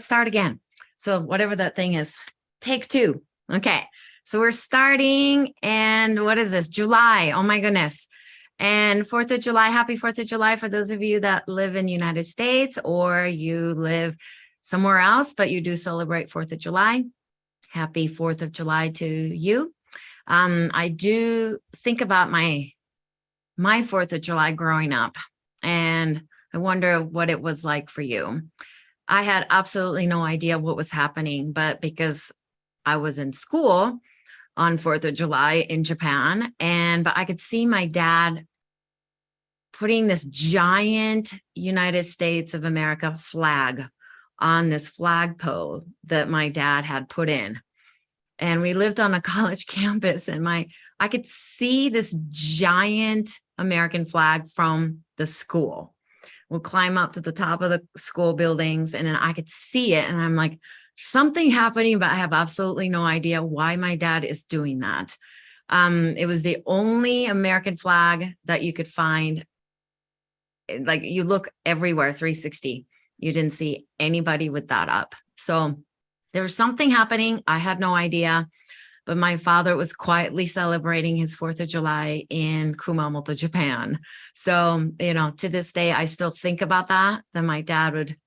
Start again. So whatever that thing is, take two. Okay. So we're starting, and what is this? July. Oh my goodness. And 4th of July, happy 4th of July for those of you that live in the United States or you live somewhere else, but you do celebrate 4th of July. Happy 4th of July to you. I do think about my 4th of July growing up, and I wonder what it was like for you. I had absolutely no idea what was happening, but because I was in school on 4th of July in Japan, but I could see my dad putting this giant United States of America flag on this flagpole that my dad had put in. And we lived on a college campus, and I could see this giant American flag from the school. We'll climb up to the top of the school buildings, and then I could see it. And I'm like, something happening, but I have absolutely no idea why my dad is doing that. It was the only American flag that you could find. Like, you look everywhere, 360, you didn't see anybody with that up. So there was something happening. I had no idea. But my father was quietly celebrating his 4th of July in Kumamoto, Japan. So, to this day, I still think about that my dad would,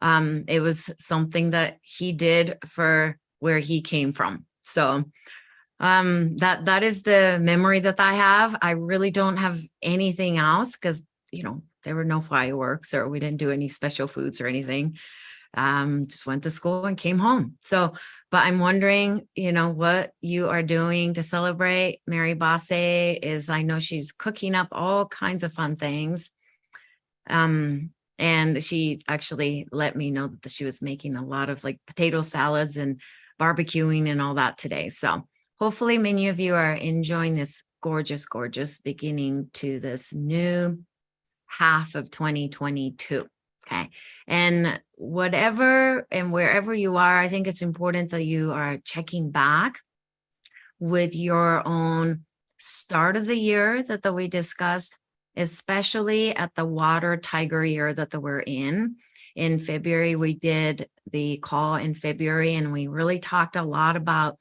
it was something that he did for where he came from. So that is the memory that I have. I really don't have anything else because, there were no fireworks, or we didn't do any special foods or anything. Just went to school and came home. So, but I'm wondering, what you are doing to celebrate. Mary Basse I know she's cooking up all kinds of fun things. And she actually let me know that she was making a lot of like potato salads and barbecuing and all that today. So hopefully many of you are enjoying this gorgeous, gorgeous beginning to this new half of 2022. Okay. And whatever and wherever you are, I think it's important that you are checking back with your own start of the year that we discussed, especially at the water tiger year that we're in. In February, we did the call in February, and we really talked a lot about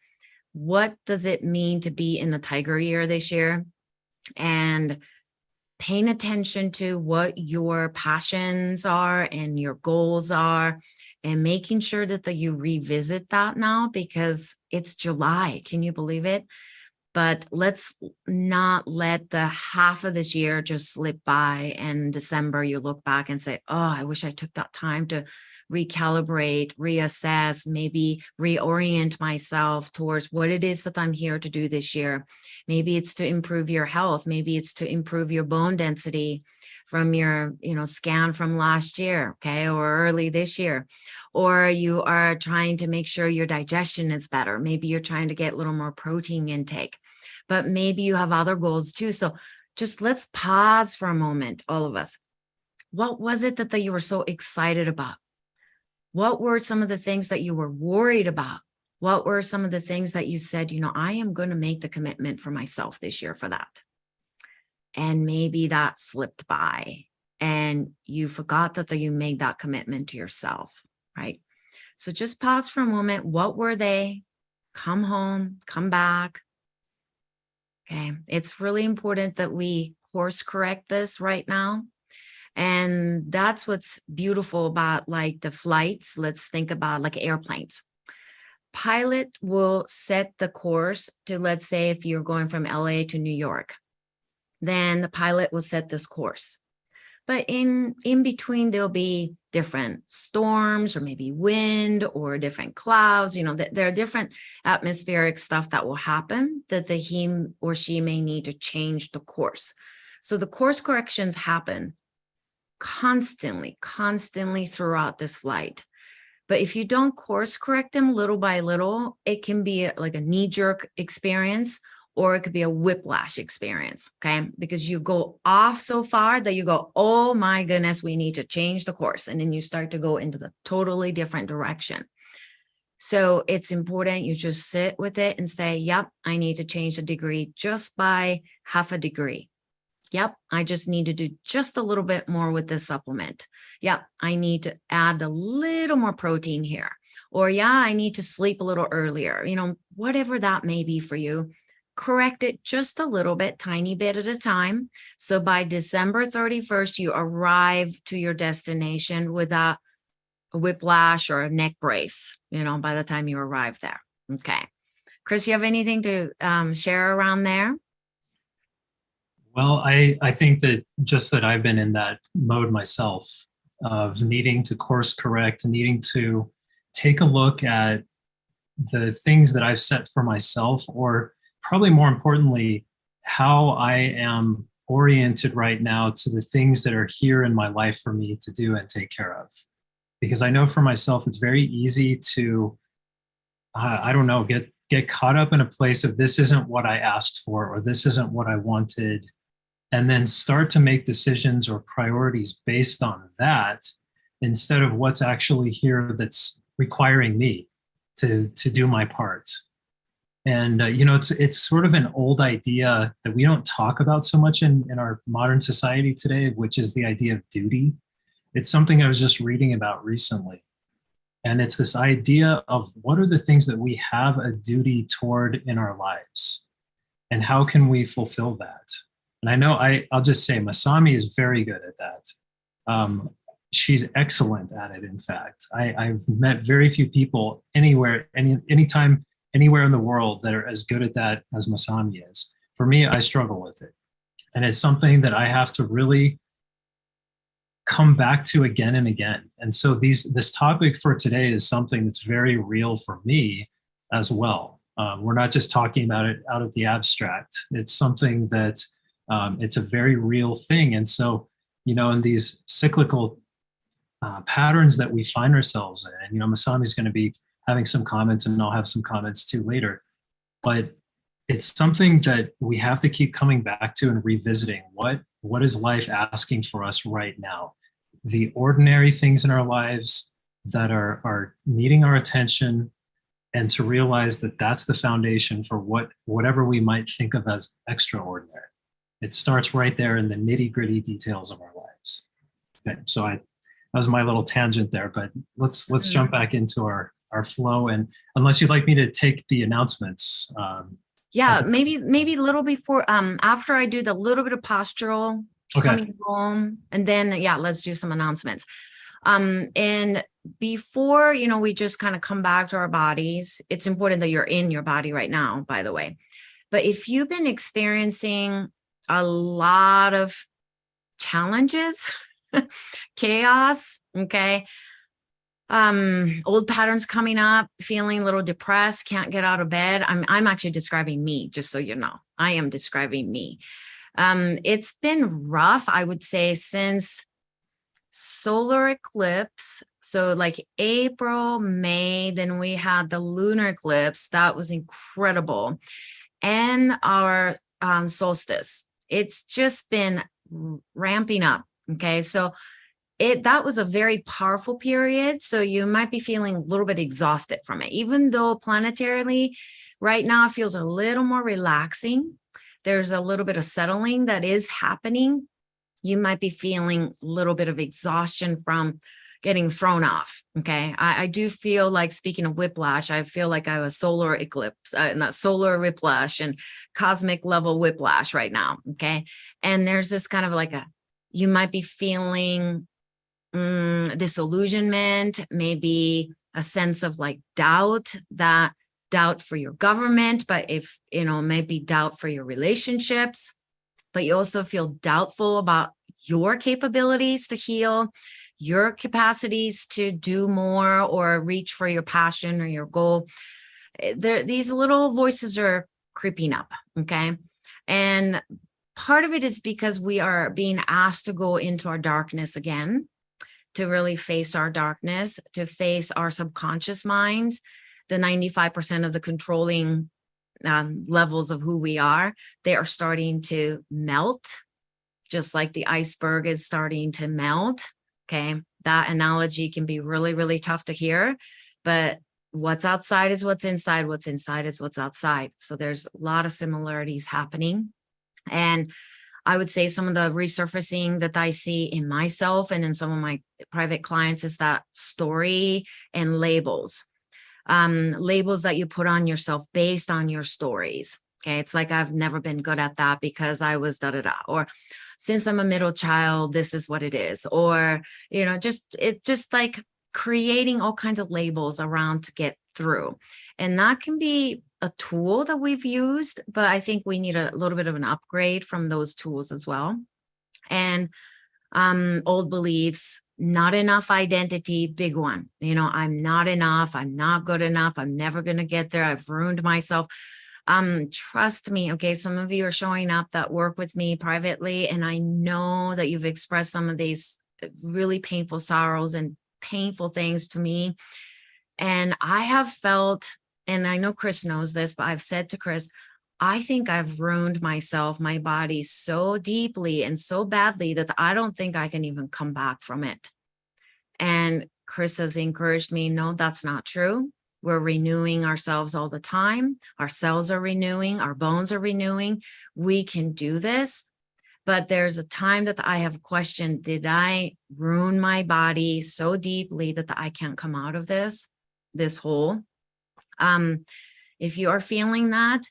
what does it mean to be in the tiger year this year, and paying attention to what your passions are and your goals are, and making sure that you revisit that now, because it's July. Can you believe it? But let's not let the half of this year just slip by, and December you look back and say, oh, I wish I took that time to recalibrate, reassess, maybe reorient myself towards what it is that I'm here to do this year. Maybe it's to improve your health. Maybe it's to improve your bone density from your, scan from last year, okay, or early this year. Or you are trying to make sure your digestion is better. Maybe you're trying to get a little more protein intake, but maybe you have other goals too. So just let's pause for a moment, all of us. What was it that you were so excited about? What were some of the things that you were worried about? What were some of the things that you said, I am going to make the commitment for myself this year for that? And maybe that slipped by and you forgot that you made that commitment to yourself, right? So just pause for a moment. What were they? Come home, come back. Okay. It's really important that we course correct this right now. And that's what's beautiful about like the flights. Let's think about like airplanes. Pilot will set the course to, let's say, if you're going from LA to New York, then the pilot will set this course. But in between, there'll be different storms, or maybe wind, or different clouds. There are different atmospheric stuff that will happen that he or she may need to change the course. So the course corrections happen constantly throughout this flight. But if you don't course correct them little by little, it can be like a knee-jerk experience, or it could be a whiplash experience, okay? Because you go off so far that you go, oh my goodness, we need to change the course. And then you start to go into the totally different direction. So it's important you just sit with it and say, yep, I need to change the degree just by half a degree. Yep, I just need to do just a little bit more with this supplement. Yep, I need to add a little more protein here. Or yeah, I need to sleep a little earlier. Whatever that may be for you, correct it just a little bit, tiny bit at a time. So by December 31st, you arrive to your destination without a whiplash or a neck brace, by the time you arrive there. Okay. Chris, you have anything to share around there? Well, I think that just that I've been in that mode myself of needing to course correct, needing to take a look at the things that I've set for myself, or probably more importantly, how I am oriented right now to the things that are here in my life for me to do and take care of. Because I know for myself, it's very easy to, I don't know, get caught up in a place of this isn't what I asked for, or this isn't what I wanted, and then start to make decisions or priorities based on that instead of what's actually here that's requiring me to do my part. And it's sort of an old idea that we don't talk about so much in our modern society today, which is the idea of duty. It's something I was just reading about recently. And it's this idea of what are the things that we have a duty toward in our lives, and how can we fulfill that? And I know I'll just say Masami is very good at that. She's excellent at it. In fact, I've met very few people anytime, anywhere in the world that are as good at that as Masami is. For me, I struggle with it. And it's something that I have to really come back to again and again. And so this topic for today is something that's very real for me as well. We're not just talking about it out of the abstract. It's something that it's a very real thing. And so, in these cyclical patterns that we find ourselves in, Masami is going to be having some comments, and I'll have some comments too later. But it's something that we have to keep coming back to and revisiting. What is life asking for us right now? The ordinary things in our lives that are needing our attention, and to realize that that's the foundation for whatever we might think of as extraordinary. It starts right there in the nitty-gritty details of our lives. Okay, so that was my little tangent there, but let's jump back into our flow. And unless you'd like me to take the announcements. Yeah, maybe a little before, after I do the little bit of postural coming home, and then let's do some announcements. And before, we just kind of come back to our bodies. It's important that you're in your body right now, by the way. But if you've been experiencing a lot of challenges, chaos, okay, old patterns coming up, feeling a little depressed, can't get out of bed. I'm actually describing me, just so you know. I am describing me. It's been rough, I would say, since solar eclipse. So like April, May, then we had the lunar eclipse. That was incredible. And our solstice. It's just been ramping up. Okay. So that was a very powerful period. So you might be feeling a little bit exhausted from it, even though planetarily right now it feels a little more relaxing. There's a little bit of settling that is happening. You might be feeling a little bit of exhaustion from getting thrown off. Okay. I do feel like, speaking of whiplash, I feel like I have a solar eclipse, not solar whiplash and cosmic level whiplash right now. Okay. And there's this kind of you might be feeling disillusionment, maybe a sense of doubt for your government, but if, maybe doubt for your relationships, but you also feel doubtful about your capabilities to heal, your capacities to do more or reach for your passion or your goal. These little voices are creeping up. Okay. And part of it is because we are being asked to go into our darkness again, to really face our darkness, to face our subconscious minds, the 95% of the controlling levels of who we are. They are starting to melt, just like the iceberg is starting to melt. Okay. That analogy can be really, really tough to hear, but what's outside is what's inside. What's inside is what's outside. So there's a lot of similarities happening. And I would say some of the resurfacing that I see in myself and in some of my private clients is that story and labels. Labels that you put on yourself based on your stories. Okay. It's like, I've never been good at that because I was da da da, or since I'm a middle child, this is what it is. Or, it's just like creating all kinds of labels around to get through. And that can be a tool that we've used, but I think we need a little bit of an upgrade from those tools as well. And old beliefs, not enough identity, big one. I'm not enough. I'm not good enough. I'm never going to get there. I've ruined myself. Trust me. Okay. Some of you are showing up that work with me privately, and I know that you've expressed some of these really painful sorrows and painful things to me. And I have felt, and I know Chris knows this, but I've said to Chris, I think I've ruined myself, my body so deeply and so badly that I don't think I can even come back from it. And Chris has encouraged me, no, that's not true. We're renewing ourselves all the time. Our cells are renewing, our bones are renewing. We can do this. But there's a time that I have questioned, did I ruin my body so deeply that I can't come out of this hole? If you are feeling that,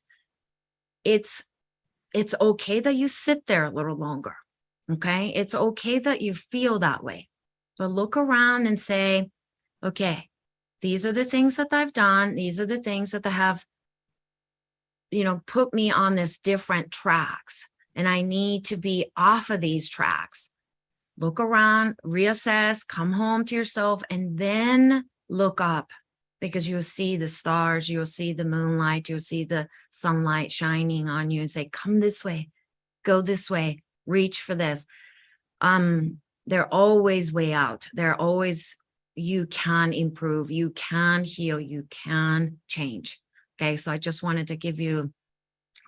it's okay that you sit there a little longer. Okay. It's okay that you feel that way, but look around and say, okay, these are the things that I've done. These are the things that have, put me on this different tracks, and I need to be off of these tracks. Look around, reassess, come home to yourself, and then look up, because you'll see the stars, you'll see the moonlight, you'll see the sunlight shining on you, and say, come this way, go this way, reach for this. They're always way out. They're always, you can improve, you can heal, you can change. Okay. So I just wanted to give you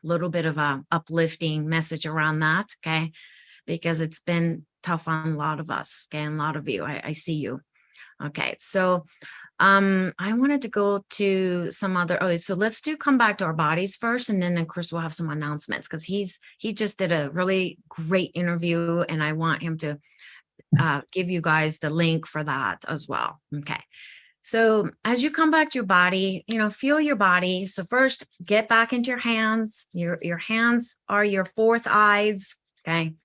a little bit of a uplifting message around that. Okay. Because it's been tough on a lot of us. Okay. And a lot of you, I see you. Okay. So I wanted to go to some other, so let's come back to our bodies first, and then of course we'll have some announcements, because he just did a really great interview, and I want him to give you guys the link for that as well. Okay. So as you come back to your body, feel your body. So first, get back into your hands. Your hands are your fourth eyes. Okay.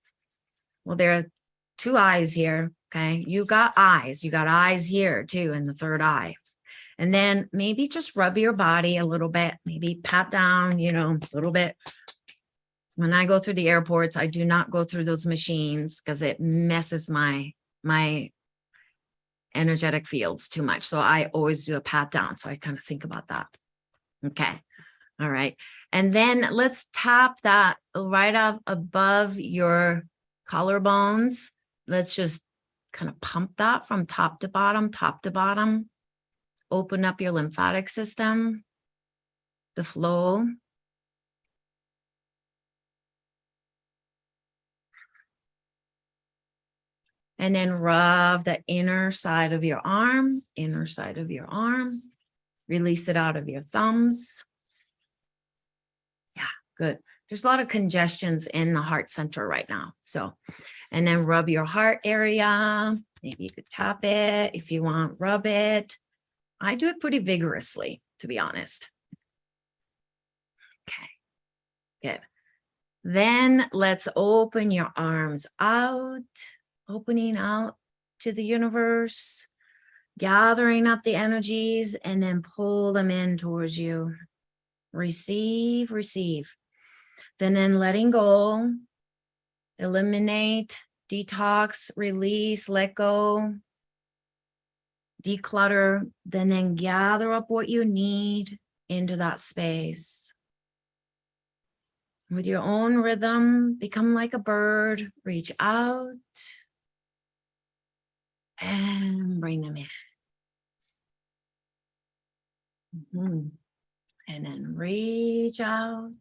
Well, there are two eyes here. Okay. You got eyes here too, in the third eye. And then maybe just rub your body a little bit, maybe pat down, a little bit. When I go through the airports, I do not go through those machines because it messes my energetic fields too much. So I always do a pat down. So I kind of think about that. Okay. All right. And then let's tap that right up above your collarbones. Let's just kind of pump that from top to bottom. Open up your lymphatic system, the flow. And then rub the inner side of your arm, Release it out of your thumbs. Yeah, good. There's a lot of congestions in the heart center right now. So, and then rub your heart area. Maybe you could tap it if you want, rub it. I do it pretty vigorously, to be honest. Okay, good. Then let's open your arms out, opening out to the universe, gathering up the energies, and then pull them in towards you. Receive. Then letting go, eliminate, detox, release, let go, declutter, then gather up what you need into that space. With your own rhythm, become like a bird, reach out and bring them in. And then reach out.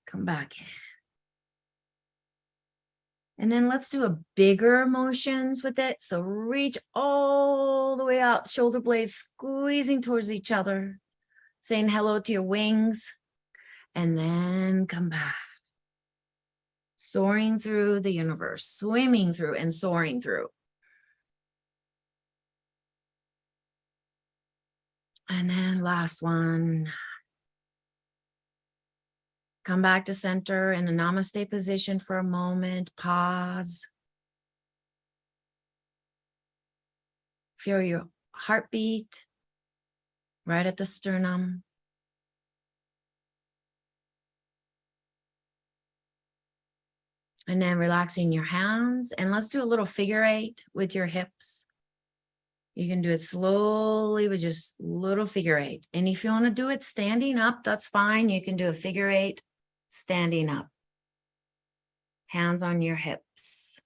Come back in. And then let's do a bigger motions with it. So reach all the way out, shoulder blades squeezing towards each other, saying hello to your wings. and then come back. Soaring through the universe, swimming through and soaring through. And then last one. Come back to center in a namaste position for a moment. Pause. Feel your heartbeat right at the sternum. And then relaxing your hands. And let's do a little figure eight with your hips. You can do it slowly with just little figure eight. And if you want to do it standing up, that's fine. You can do a figure eight standing up. Hands on your hips.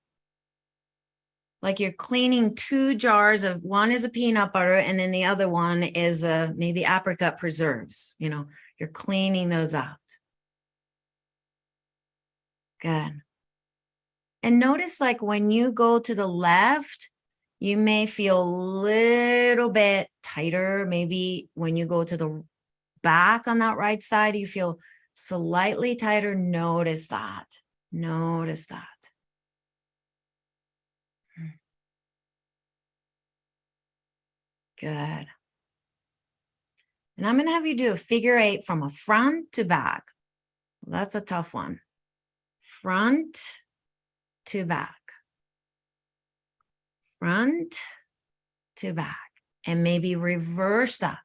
Like you're cleaning two jars of, one is a peanut butter and then the other one is a maybe apricot preserves. You know, you're cleaning those out. Good. And notice like when you go to the left, you may feel a little bit tighter. Maybe when you go to the back on that right side, you feel slightly tighter. Notice that. Notice that. Good. And I'm going to have you do a figure eight from a front to back. Well, that's a tough one. Front to back. Front to back. And maybe reverse that.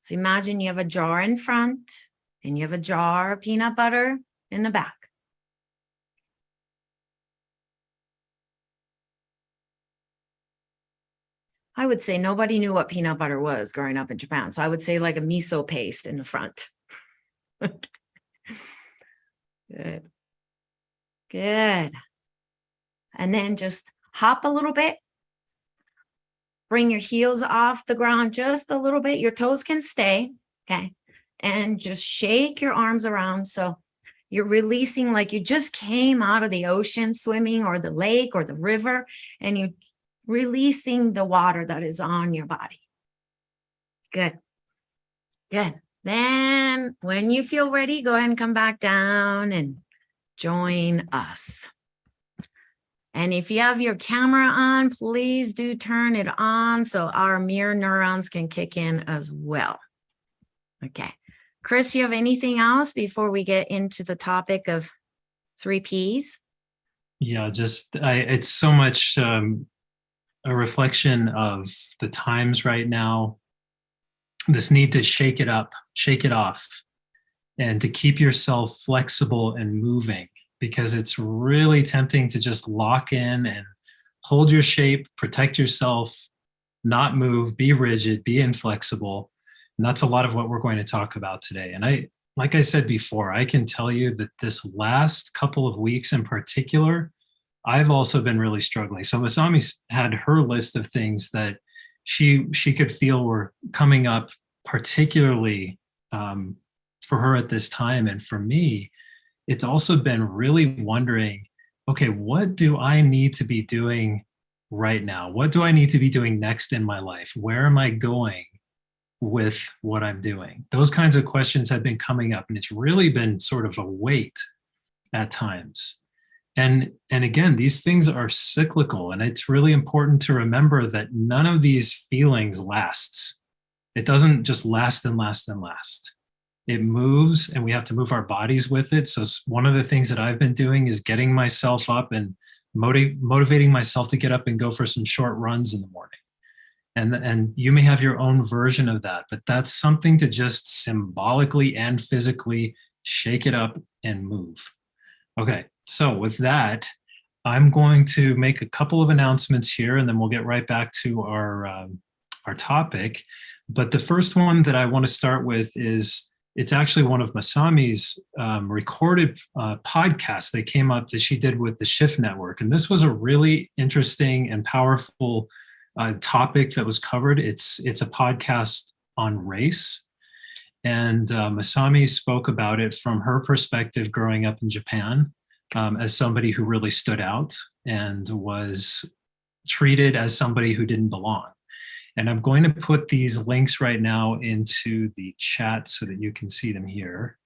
So imagine you have a jar in front and you have a jar of peanut butter in the back. I would say nobody knew what peanut butter was growing up in Japan. So I would say like a miso paste in the front. Good. Good. And then just hop a little bit. Bring your heels off the ground just a little bit. Your toes can stay. Okay. And just shake your arms around. So you're releasing like you just came out of the ocean swimming or the lake or the river, and you're releasing the water that is on your body. Good. Good. Then when you feel ready, go ahead and come back down and join us. And if you have your camera on, please do turn it on so our mirror neurons can kick in as well. Okay. Chris, you have anything else before we get into the topic of 3 Ps? Yeah, just it's so much a reflection of the times right now. This need to shake it up, shake it off, and to keep yourself flexible and moving, because it's really tempting to just lock in and hold your shape, protect yourself, not move, be rigid, be inflexible. And that's a lot of what we're going to talk about today. And like I said before, I can tell you that this last couple of weeks in particular, I've also been really struggling. So Masami's had her list of things that she could feel were coming up particularly for her at this time. And for me, it's also been really wondering, okay, what do I need to be doing right now? What do I need to be doing next in my life? Where am I going with what I'm doing? Those kinds of questions have been coming up, and it's really been sort of a weight at times. And again, these things are cyclical, and it's really important to remember that none of these feelings lasts. It doesn't just last and last and last. It moves, and we have to move our bodies with it. So one of the things that I've been doing is getting myself up and motivating myself to get up and go for some short runs in the morning. And you may have your own version of that, but that's something to just symbolically and physically shake it up and move. Okay, so with that, I'm going to make a couple of announcements here, and then we'll get right back to our topic. But the first one that I want to start with is, it's actually one of Masami's recorded podcasts that came up that she did with the Shift Network. And this was a really interesting and powerful topic that was covered. It's a podcast on race. And Masami spoke about it from her perspective growing up in Japan as somebody who really stood out and was treated as somebody who didn't belong. And I'm going to put these links right now into the chat so that you can see them here.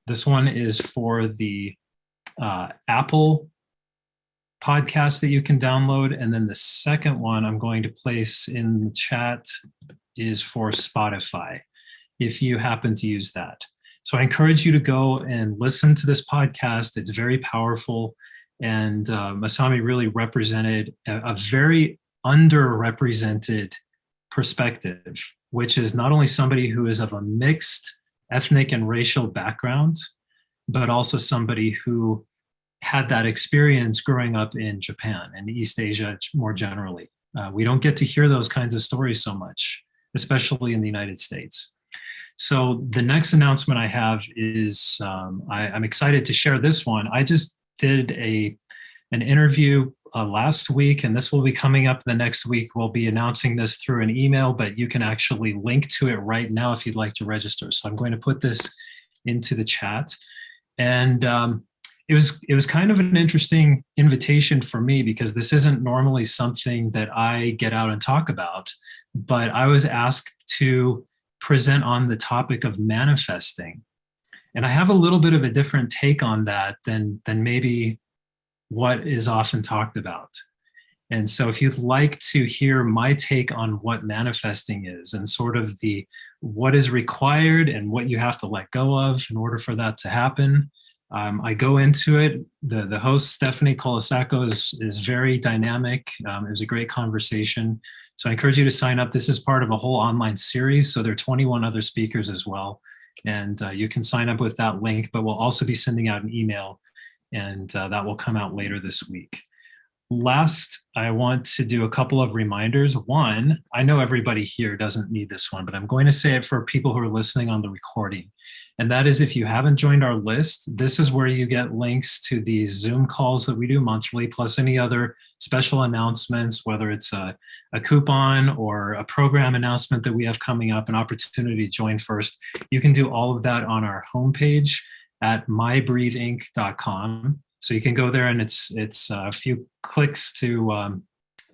This one is for the Apple podcast that you can download. And then the second one I'm going to place in the chat is for Spotify, if you happen to use that. So I encourage you to go and listen to this podcast. It's very powerful. And Masami really represented a very underrepresented perspective, which is not only somebody who is of a mixed ethnic and racial background, but also somebody who had that experience growing up in Japan and East Asia more generally. We don't get to hear those kinds of stories so much, especially in the United States. So the next announcement I have is I'm excited to share this one. I just did an interview last week, and this will be coming up the next week. We'll be announcing this through an email, but you can actually link to it right now if you'd like to register. So I'm going to put this into the chat. And it was kind of an interesting invitation for me because this isn't normally something that I get out and talk about, but I was asked to present on the topic of manifesting. And I have a little bit of a different take on that than maybe what is often talked about. And so if you'd like to hear my take on what manifesting is and sort of the what is required and what you have to let go of in order for that to happen, I go into it. The host, Stephanie Colasaco, is very dynamic. It was a great conversation. So I encourage you to sign up. This is part of a whole online series. So there are 21 other speakers as well. And you can sign up with that link, but we'll also be sending out an email, and that will come out later this week. Last, I want to do a couple of reminders. One, I know everybody here doesn't need this one, but I'm going to say it for people who are listening on the recording. And that is, if you haven't joined our list, this is where you get links to these Zoom calls that we do monthly, plus any other special announcements, whether it's a coupon or a program announcement that we have coming up, an opportunity to join first. You can do all of that on our homepage at mybreatheinc.com. So you can go there, and it's a few clicks to,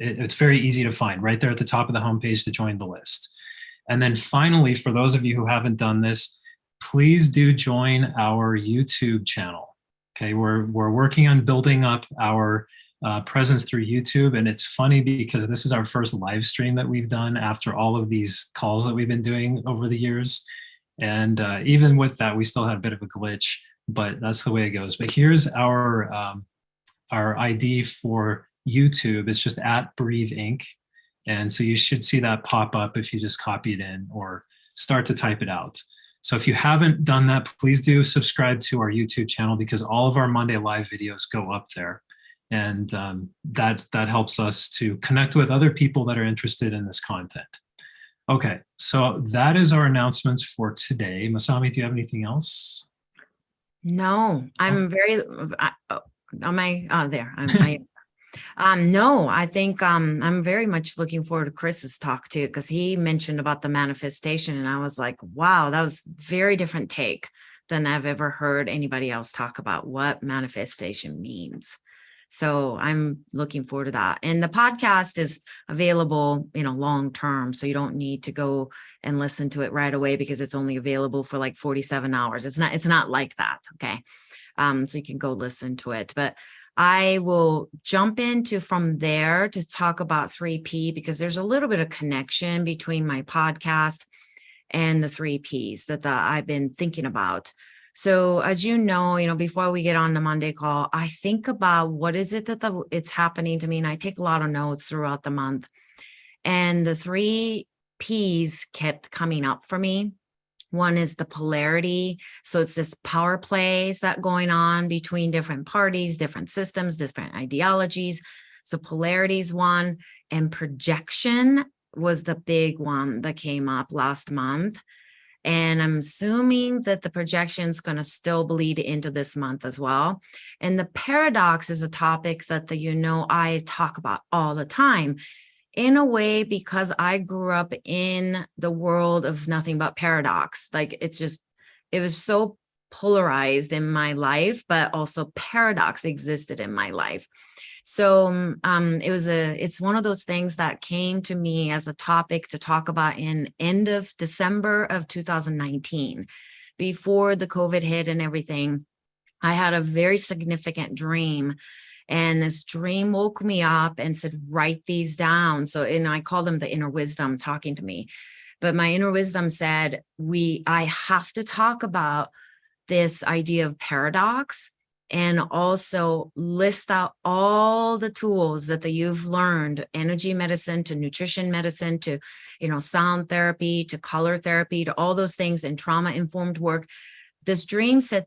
it's very easy to find right there at the top of the homepage to join the list. And then finally, for those of you who haven't done this, please do join our YouTube channel. Okay, we're working on building up our presence through YouTube. And it's funny because this is our first live stream that we've done after all of these calls that we've been doing over the years. And even with that, we still had a bit of a glitch, but that's the way it goes. But here's our ID for YouTube. It's just at Breathe Inc. And so you should see that pop up if you just copy it in or start to type it out. So if you haven't done that, please do subscribe to our YouTube channel, because all of our Monday Live videos go up there. And that helps us to connect with other people that are interested in this content. Okay, so that is our announcements for today. Masami, do you have anything else? No, I'm very, no, I think I'm very much looking forward to Chris's talk too, because he mentioned about the manifestation, and I was like, wow, that was very different take than I've ever heard anybody else talk about what manifestation means. So I'm looking forward to that. And the podcast is available, long term. So you don't need to go and listen to it right away because it's only available for like 47 hours. It's not like that. Okay. So you can go listen to it, but I will jump into from there to talk about 3P, because there's a little bit of connection between my podcast and the 3Ps that I've been thinking about. So as you know, before we get on the Monday call, I think about what is it that it's happening to me. And I take a lot of notes throughout the month. And the 3Ps kept coming up for me. One is the polarity. So it's this power plays that going on between different parties, different systems, different ideologies. So polarity is one, and projection was the big one that came up last month. And I'm assuming that the projection is going to still bleed into this month as well. And the paradox is a topic that I talk about all the time, in a way, because I grew up in the world of nothing but paradox. Like it was so polarized in my life, but also paradox existed in my life. So it's one of those things that came to me as a topic to talk about in end of December of 2019, before the COVID hit and everything. I had a very significant dream, and this dream woke me up and said, write these down. So, and I call them the inner wisdom talking to me. But my inner wisdom said, I have to talk about this idea of paradox, and also list out all the tools that you've learned, energy medicine to nutrition medicine to, sound therapy to color therapy to all those things and trauma informed work. This dream said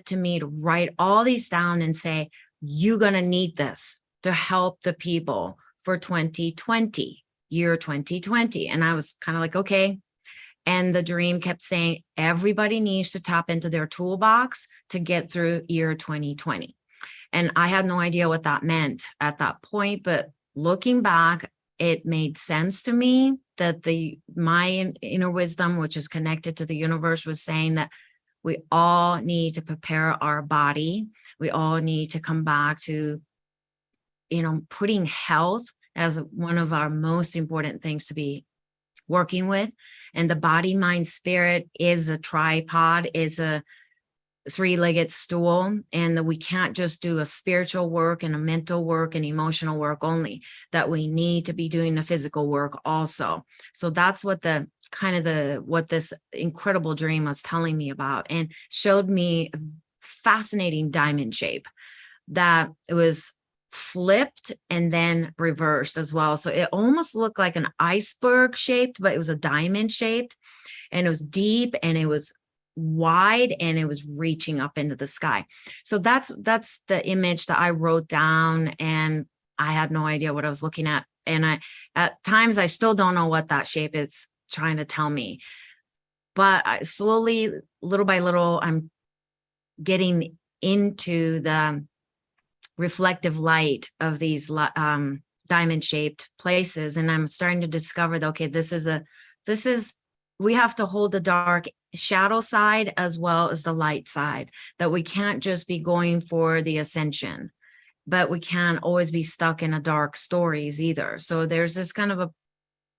to me to write all these down and say, you're going to need this to help the people for 2020, year 2020. And I was kind of like, okay. And the dream kept saying, everybody needs to tap into their toolbox to get through year 2020. And I had no idea what that meant at that point. But looking back, it made sense to me that my inner wisdom, which is connected to the universe, was saying that we all need to prepare our body. We all need to come back to, putting health as one of our most important things to be working with. And the body, mind, spirit is a tripod, is a three-legged stool, and that we can't just do a spiritual work and a mental work and emotional work only, that we need to be doing the physical work also. So that's what what this incredible dream was telling me about, and showed me a fascinating diamond shape that it was flipped and then reversed as well. So it almost looked like an iceberg shaped, but it was a diamond shaped, and it was deep and it was wide and it was reaching up into the sky. So that's the image that I wrote down, and I had no idea what I was looking at. And at times I still don't know what that shape is trying to tell me. But I slowly, little by little, I'm getting into the reflective light of these diamond shaped places. And I'm starting to discover that, okay, we have to hold the dark shadow side as well as the light side, that we can't just be going for the ascension, but we can't always be stuck in a dark stories either. So there's this kind of a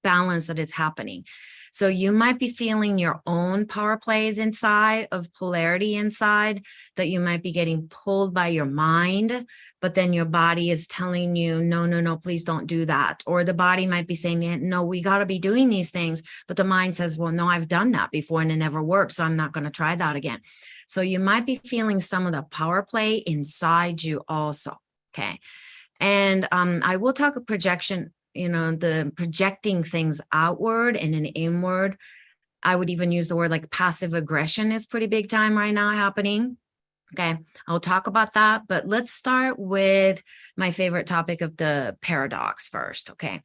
balance that is happening. So you might be feeling your own power plays inside of polarity inside, that you might be getting pulled by your mind, but then your body is telling you, no, please don't do that. Or the body might be saying, no, we got to be doing these things. But the mind says, well, no, I've done that before and it never worked, so I'm not going to try that again. So you might be feeling some of the power play inside you also. Okay. And I will talk a projection, the projecting things outward and an inward. I would even use the word like passive aggression is pretty big time right now happening. Okay, I'll talk about that, but let's start with my favorite topic of the paradox first. Okay,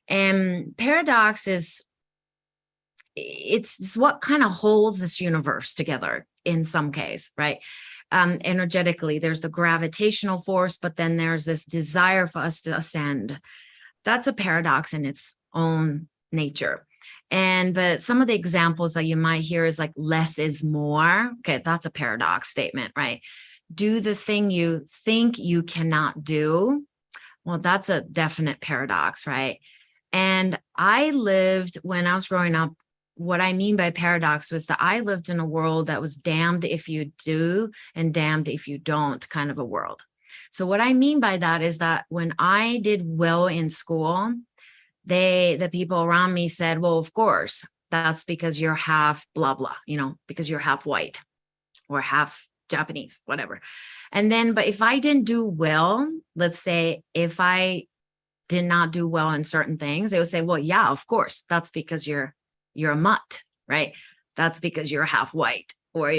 and paradox it's what kind of holds this universe together in some case, right? Energetically, there's the gravitational force, but then there's this desire for us to ascend. That's a paradox in its own nature. But some of the examples that you might hear is like less is more. Okay, that's a paradox statement, right? Do the thing you think you cannot do. Well, that's a definite paradox, right? And when I was growing up, what I mean by paradox was that I lived in a world that was damned if you do and damned if you don't kind of a world. So what I mean by that is that when I did well in school, the people around me said, well, of course, that's because you're half blah, blah, because you're half white or half Japanese, whatever. And then, but if I didn't do well, let's say if I did not do well in certain things, they would say, well, yeah, of course, that's because you're a mutt, right? That's because you're half white, or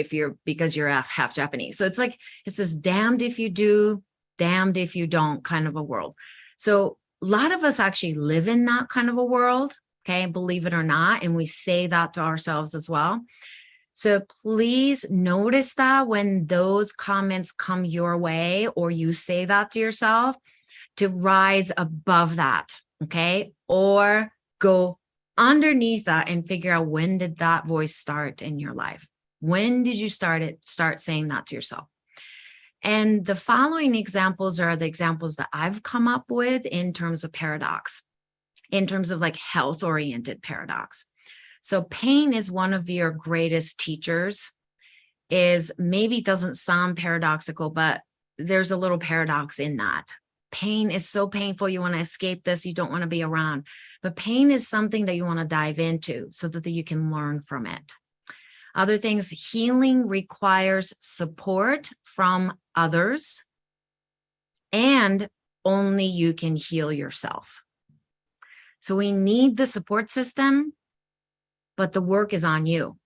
because you're half Japanese. So it's this damned if you do, damned if you don't kind of a world. So a lot of us actually live in that kind of a world, okay, believe it or not, and we say that to ourselves as well. So please notice that when those comments come your way, or you say that to yourself, to rise above that, okay, or go underneath that and figure out, when did that voice start in your life? When did you start saying that to yourself? And the following examples are the examples that I've come up with in terms of paradox, in terms of like health-oriented paradox. So pain is one of your greatest teachers. Is maybe it doesn't sound paradoxical, but there's a little paradox in that. Pain is so painful. You want to escape this. You don't want to be around. But pain is something that you want to dive into so that you can learn from it. Other things, healing requires support from others, and only you can heal yourself. So we need the support system, but the work is on you.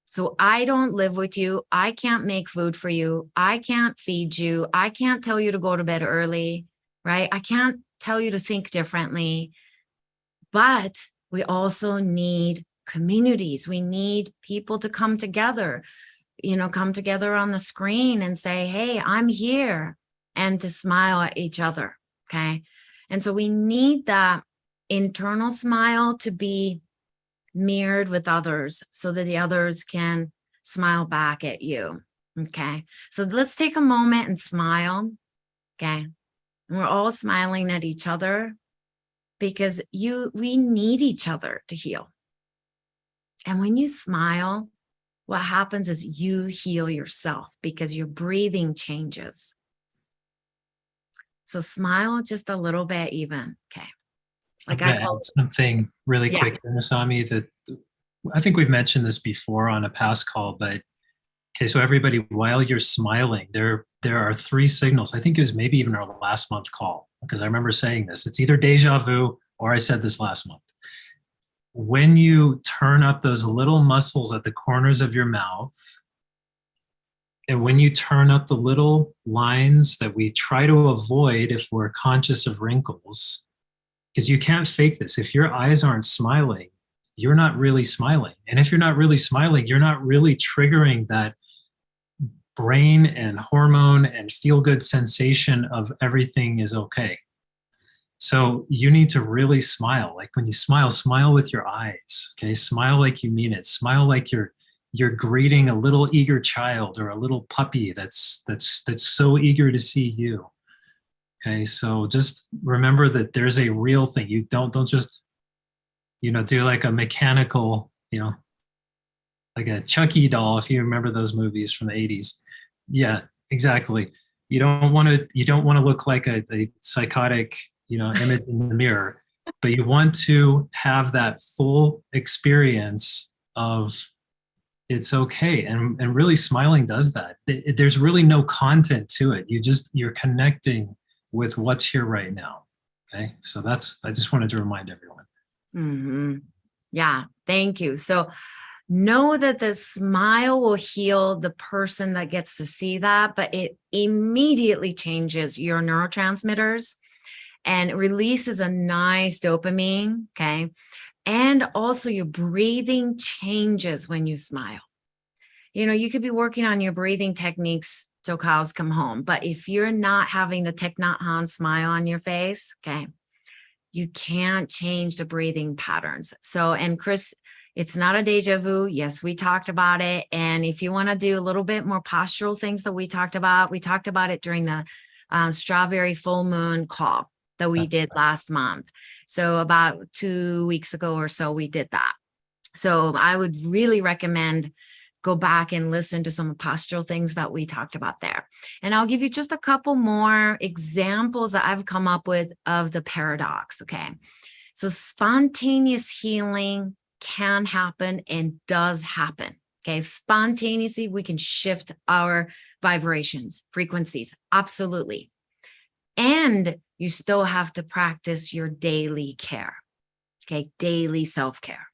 So I don't live with you. I can't make food for you. I can't feed you. I can't tell you to go to bed early, right? I can't tell you to think differently. But we also need communities. We need people to come together, come together on the screen and say, hey, I'm here, and to smile at each other. Okay. And so we need that internal smile to be mirrored with others so that the others can smile back at you. Okay. So let's take a moment and smile. Okay. And we're all smiling at each other because we need each other to heal. And when you smile, what happens is you heal yourself because your breathing changes. So smile just a little bit even. Okay. Like I call something really quick, Ramaswamy, that I think we've mentioned this before on a past call, but okay, so everybody, while you're smiling, there are 3 signals. I think it was maybe even our last month call, because I remember saying this. It's either deja vu or I said this last month. When you turn up those little muscles at the corners of your mouth, and when you turn up the little lines that we try to avoid if we're conscious of wrinkles, because you can't fake this. If your eyes aren't smiling, you're not really smiling. And if you're not really smiling, you're not really triggering that brain and hormone and feel-good sensation of everything is okay. So you need to really smile. Like when you smile with your eyes. Okay, smile like you mean it. Smile like you're greeting a little eager child or a little puppy that's so eager to see you. Okay, so just remember that there's a real thing. You don't just, do like a mechanical, like a Chucky doll, if you remember those movies from the 80s. Yeah, exactly. You don't want to look like a psychotic, image in the mirror, but you want to have that full experience of it's okay. And really smiling does that. There's really no content to it. You're connecting with what's here right now. Okay. So I just wanted to remind everyone. Mm-hmm. Yeah. Thank you. So know that the smile will heal the person that gets to see that, but it immediately changes your neurotransmitters and it releases a nice dopamine. Okay. And also your breathing changes when you smile. You could be working on your breathing techniques till cows come home. But if you're not having the Thich Nhat Hanh smile on your face, okay, you can't change the breathing patterns. So, and Chris, it's not a deja vu. Yes, we talked about it. And if you want to do a little bit more postural things that we talked about it during the strawberry full moon call that we did last month. So about 2 weeks ago or so, we did that. So I would really recommend go back and listen to some postural things that we talked about there. And I'll give you just a couple more examples that I've come up with of the paradox. Okay. So spontaneous healing can happen and does happen. Okay. Spontaneously, we can shift our vibrations, frequencies. Absolutely. And you still have to practice your daily care. Okay. Daily self-care.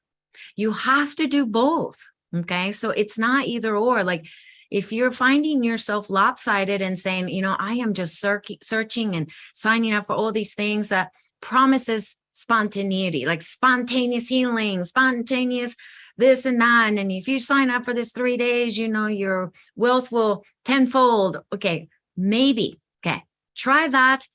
You have to do both. Okay. So it's not either or. Like if you're finding yourself lopsided and saying, I am just searching and signing up for all these things that promises spontaneity, like spontaneous healing, spontaneous this and that. And if you sign up for this 3 days, your wealth will tenfold. Okay. Maybe. Okay. Try that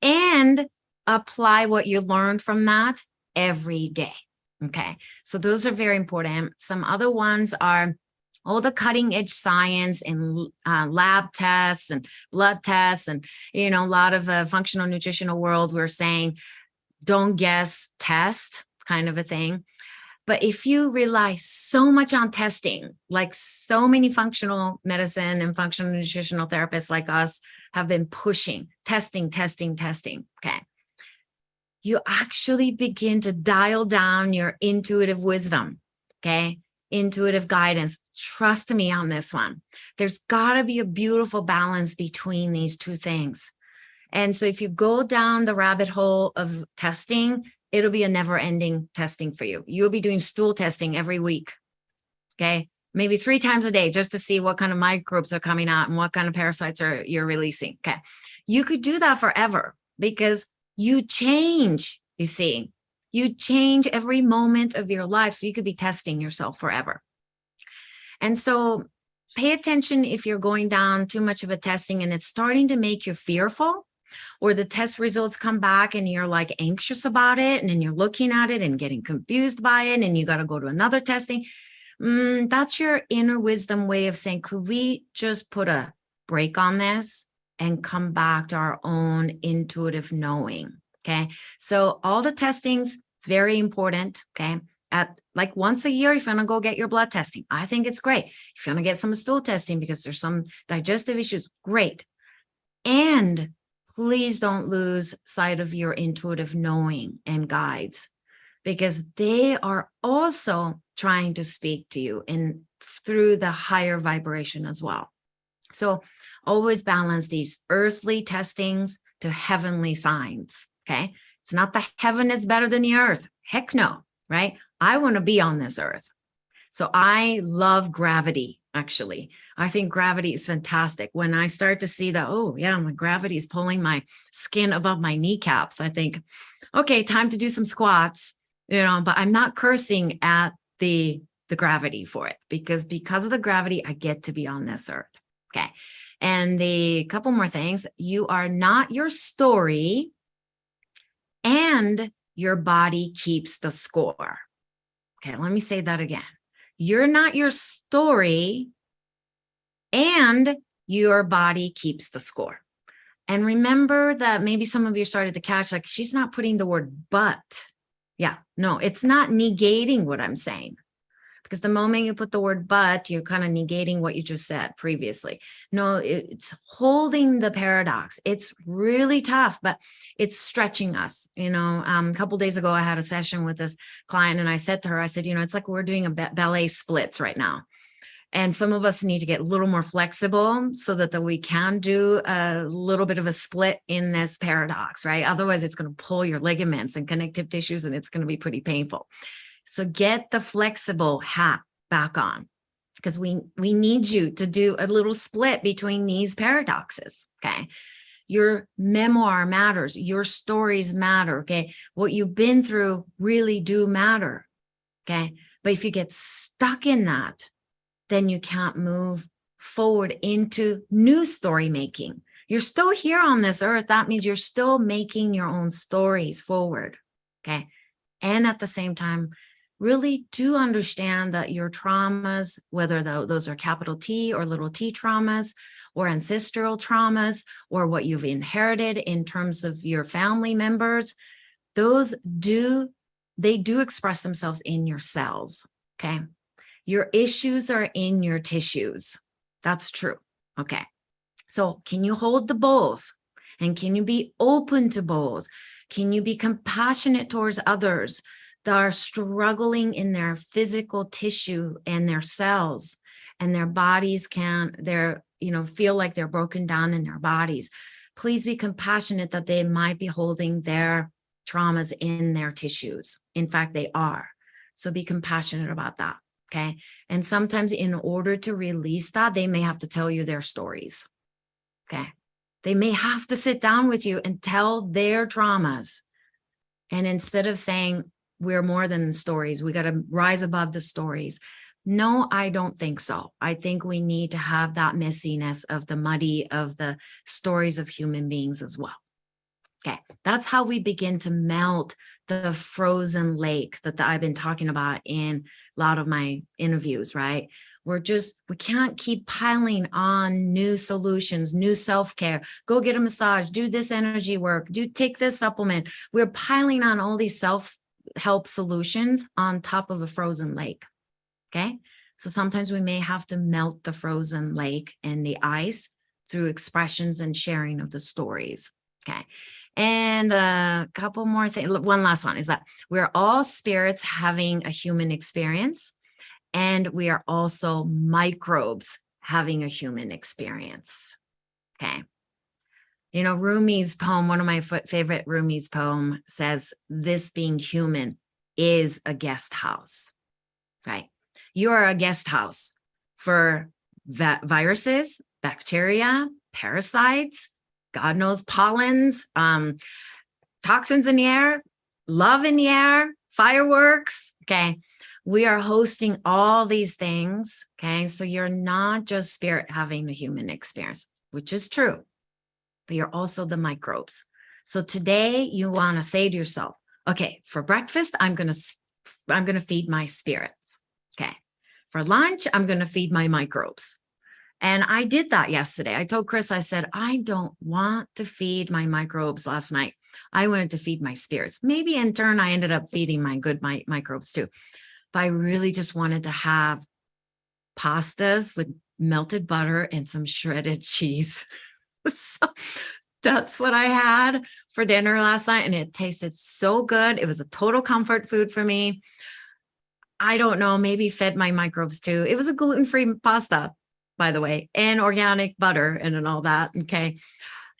and apply what you learned from that every day. Okay. So those are very important. Some other ones are all the cutting edge science and lab tests and blood tests and, a lot of functional nutritional world, we're saying, don't guess, test kind of a thing. But if you rely so much on testing, like so many functional medicine and functional nutritional therapists like us have been pushing, testing, okay, you actually begin to dial down your intuitive wisdom, okay, intuitive guidance. Trust me on this one. There's got to be a beautiful balance between these two things. And so if you go down the rabbit hole of testing, it'll be a never-ending testing for you. You'll be doing stool testing every week, okay? Maybe 3 times a day just to see what kind of microbes are coming out and what kind of parasites you're releasing, okay? You could do that forever because you change, you see. You change every moment of your life, so you could be testing yourself forever. And so pay attention if you're going down too much of a testing and it's starting to make you fearful, or the test results come back and you're like anxious about it, and then you're looking at it and getting confused by it, and you got to go to another testing. That's your inner wisdom way of saying, could we just put a break on this and come back to our own intuitive knowing? Okay. So all the testings, very important. Okay. At like once a year, if you want to go get your blood testing, I think it's great. If you want to get some stool testing because there's some digestive issues, great. And please don't lose sight of your intuitive knowing and guides, because they are also trying to speak to you and through the higher vibration as well. So always balance these earthly testings to heavenly signs. Okay. It's not the heaven is better than the earth. Heck no. Right. I want to be on this earth. So I love gravity. Actually, I think gravity is fantastic. When I start to see that, oh yeah, my gravity is pulling my skin above my kneecaps, I think, okay, time to do some squats, but I'm not cursing at the gravity for it, because of the gravity, I get to be on this earth. Okay. And the couple more things, you are not your story, and your body keeps the score. Okay. Let me say that again. You're not your story, and your body keeps the score. And remember that maybe some of you started to catch, like, she's not putting the word but. Yeah, no, it's not negating what I'm saying. Because the moment you put the word but, you're kind of negating what you just said previously. No, it's holding the paradox. It's really tough, but it's stretching us. A couple of days ago, I had a session with this client, and I said to her, I said, it's like we're doing a ballet splits right now. And some of us need to get a little more flexible so that we can do a little bit of a split in this paradox, right? Otherwise, it's going to pull your ligaments and connective tissues, and it's going to be pretty painful. So get the flexible hat back on, because we need you to do a little split between these paradoxes, okay? Your memoir matters. Your stories matter, okay? What you've been through really do matter, okay? But if you get stuck in that, then you can't move forward into new story making. You're still here on this earth. That means you're still making your own stories forward, okay? And at the same time, really do understand that your traumas, whether those are capital T or little t traumas, or ancestral traumas, or what you've inherited in terms of your family members, they do express themselves in your cells, okay? Your issues are in your tissues. That's true, okay? So can you hold the both? And can you be open to both? Can you be compassionate towards others that are struggling in their physical tissue and their cells, and their bodies feel like they're broken down in their bodies? Please be compassionate that they might be holding their traumas in their tissues. In fact, they are. So be compassionate about that, okay? And sometimes in order to release that, they may have to tell you their stories, okay? They may have to sit down with you and tell their traumas. And instead of saying, we're more than stories, we got to rise above the stories. No, I don't think so. I think we need to have that messiness of the muddy of the stories of human beings as well. Okay, that's how we begin to melt the frozen lake that I've been talking about in a lot of my interviews, right? We can't keep piling on new solutions, new self-care. Go get a massage, do this energy work, take this supplement. We're piling on all these self-help solutions on top of a frozen lake. Okay. So sometimes we may have to melt the frozen lake and the ice through expressions and sharing of the stories. Okay. And a couple more things. One last one is that we're all spirits having a human experience, and we are also microbes having a human experience. Okay. You know, Rumi's poem, one of my favorite Rumi's poem says, this being human is a guest house, right? You are a guest house for viruses, bacteria, parasites, God knows, pollens, toxins in the air, love in the air, fireworks. Okay. We are hosting all these things. Okay. So you're not just spirit having a human experience, which is true, but you're also the microbes. So today you want to say to yourself, okay, for breakfast, I'm going to feed my spirits. Okay. For lunch, I'm going to feed my microbes. And I did that yesterday. I told Chris, I said, I don't want to feed my microbes last night. I wanted to feed my spirits. Maybe in turn, I ended up feeding my good microbes too. But I really just wanted to have pastas with melted butter and some shredded cheese. So that's what I had for dinner last night. And it tasted so good. It was a total comfort food for me. I don't know, maybe fed my microbes too. It was a gluten-free pasta, by the way, and organic butter and all that. Okay.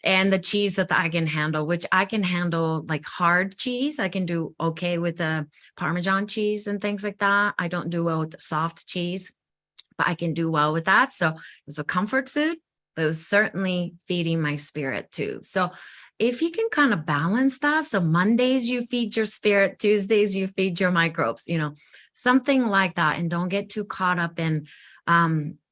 And the cheese that I can handle, which I can handle like hard cheese. I can do okay with the Parmesan cheese and things like that. I don't do well with the soft cheese, but I can do well with that. So it was a comfort food, but it was certainly feeding my spirit too. So if you can kind of balance that, so Mondays you feed your spirit, Tuesdays you feed your microbes, you know, something like that. And don't get too caught up in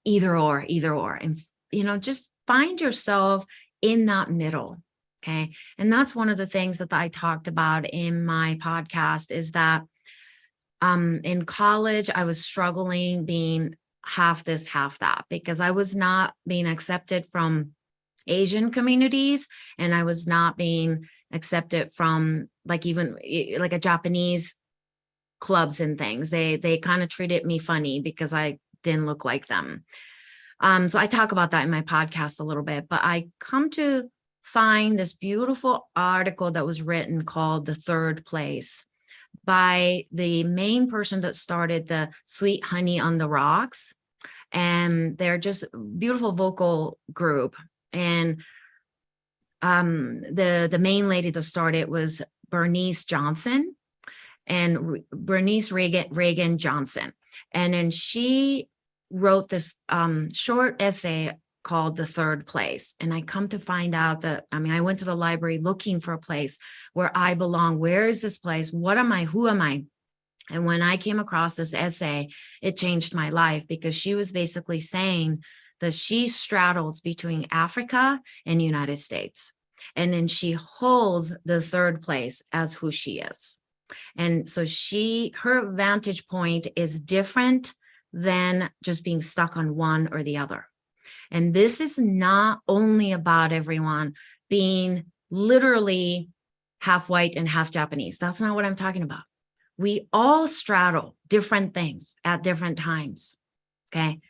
either or. And, you know, just find yourself in that middle. Okay. And that's one of the things that I talked about in my podcast is that in college, I was struggling being half this, half that, because I was not being accepted from Asian communities, and I was not being accepted from like even like a Japanese clubs and things. They kind of treated me funny because I didn't look like them. So I talk about that in my podcast a little bit, but I come to find this beautiful article that was written called The Third Place by the main person that started the Sweet Honey on the Rocks. And they're just a beautiful vocal group. And the main lady that started was Bernice Johnson and Bernice Reagan Johnson. And then she wrote this short essay called The Third Place. And I come to find out that, I went to the library looking for a place where I belong. Where is this place? What am I? Who am I? And when I came across this essay, it changed my life, because she was basically saying that she straddles between Africa and the United States. And then she holds the third place as who she is. And so her vantage point is different than just being stuck on one or the other. And this is not only about everyone being literally half white and half Japanese. That's not what I'm talking about. We all straddle different things at different times. Okay.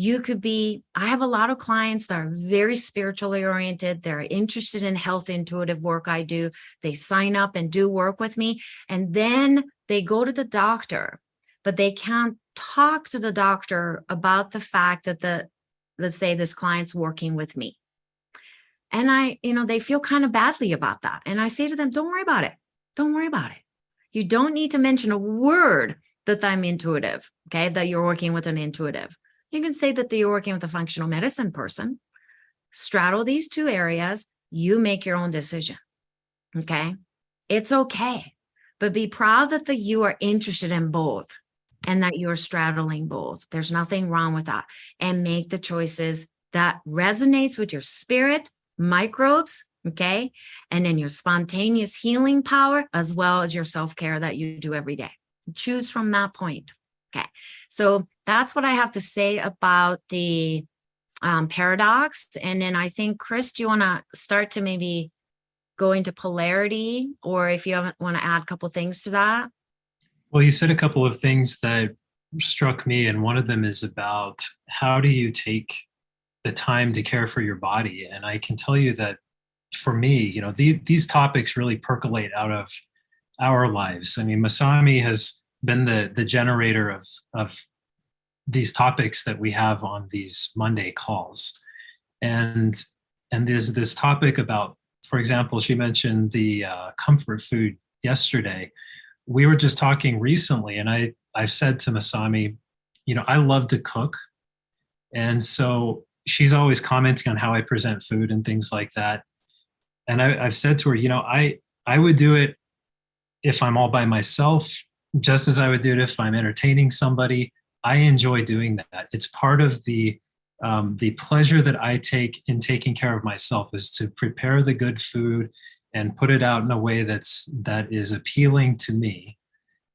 I have a lot of clients that are very spiritually oriented. They're interested in health intuitive work I do. They sign up and do work with me. And then they go to the doctor, but they can't talk to the doctor about the fact that let's say this client's working with me. And they feel kind of badly about that. And I say to them, don't worry about it. Don't worry about it. You don't need to mention a word that I'm intuitive, okay, that you're working with an intuitive. You can say that you're working with a functional medicine person. Straddle these two areas. You make your own decision, okay? It's okay, but be proud that you are interested in both and that you're straddling both. There's nothing wrong with that. And make the choices that resonates with your spirit, microbes, okay? And then your spontaneous healing power, as well as your self-care that you do every day. Choose from that point. Okay. So that's what I have to say about the paradox. And then I think, Chris, do you want to start to maybe go into polarity, or if you want to add a couple things to that? Well, you said a couple of things that struck me, and one of them is about how do you take the time to care for your body? And I can tell you that for me, these topics really percolate out of our lives. I mean, Masami has been the generator of these topics that we have on these Monday calls. And there's this topic about, for example, she mentioned the comfort food yesterday. We were just talking recently, and I've said to Masami, I love to cook. And so she's always commenting on how I present food and things like that. And I've said to her, I would do it if I'm all by myself, just as I would do it if I'm entertaining somebody. I enjoy doing that. It's part of the pleasure that I take in taking care of myself, is to prepare the good food and put it out in a way that is appealing to me.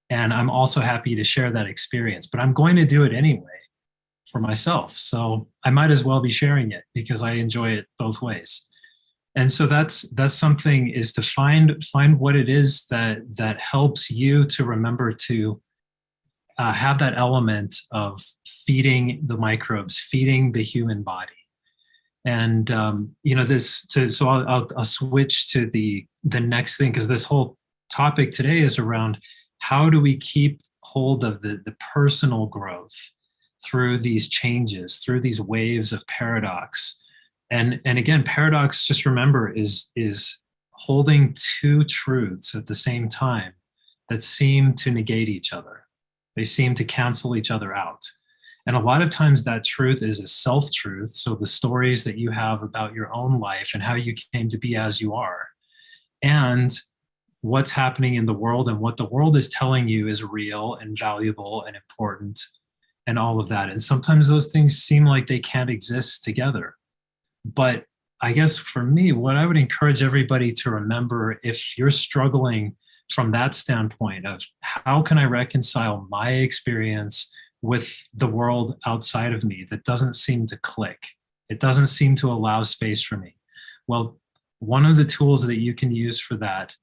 And I'm also happy to share that experience, but I'm going to do it anyway for myself. So I might as well be sharing it because I enjoy it both ways. And so that's something, is to find what it is that helps you to remember to have that element of feeding the microbes, feeding the human body. And so I'll switch to the next thing, because this whole topic today is around how do we keep hold of the personal growth through these changes, through these waves of paradox. And again, paradox, just remember, is holding two truths at the same time that seem to negate each other. They seem to cancel each other out. And a lot of times that truth is a self-truth. So the stories that you have about your own life and how you came to be as you are, and what's happening in the world and what the world is telling you is real and valuable and important and all of that. And sometimes those things seem like they can't exist together. But I guess for me, what I would encourage everybody to remember, if you're struggling from that standpoint of how can I reconcile my experience with the world outside of me that doesn't seem to click, it doesn't seem to allow space for me. Well, one of the tools that you can use for that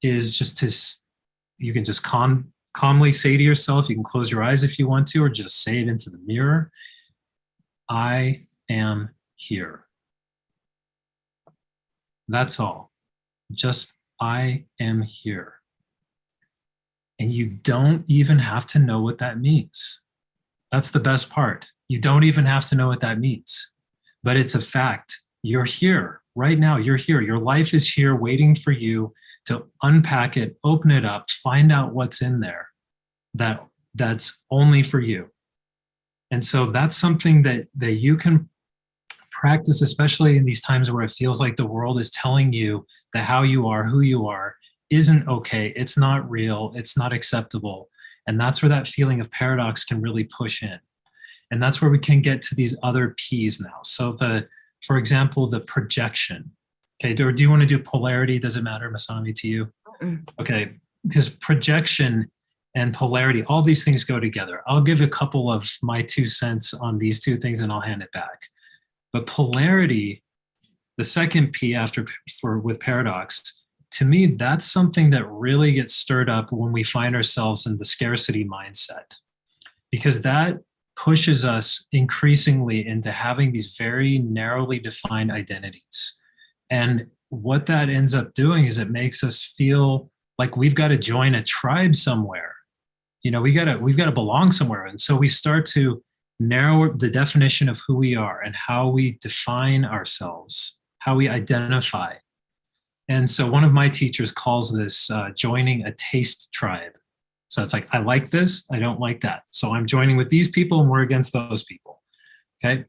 is you can just calmly say to yourself, you can close your eyes if you want to, or just say it into the mirror, I am here. That's all. Just, I am here. And you don't even have to know what that means. That's the best part. You don't even have to know what that means. But it's a fact. You're here right now. You're here. Your life is here waiting for you to unpack it, open it up, find out what's in there that's only for you. And so that's something that you can practice, especially in these times where it feels like the world is telling you that how you are, who you are, isn't okay. It's not real. It's not acceptable. And that's where that feeling of paradox can really push in. And that's where we can get to these other P's now. So for example, the projection. Okay, do you want to do polarity? Does it matter, Masami, to you? Okay, because projection and polarity, all these things go together. I'll give a couple of my 2 cents on these two things and I'll hand it back. But polarity, the second P with paradox, to me, that's something that really gets stirred up when we find ourselves in the scarcity mindset, because that pushes us increasingly into having these very narrowly defined identities. And what that ends up doing is it makes us feel like we've got to join a tribe somewhere. We've got to belong somewhere. And so we start to narrow the definition of who we are and how we define ourselves, how we identify. And so one of my teachers calls this joining a taste tribe. So it's like, I like this, I don't like that. So I'm joining with these people and we're against those people. Okay.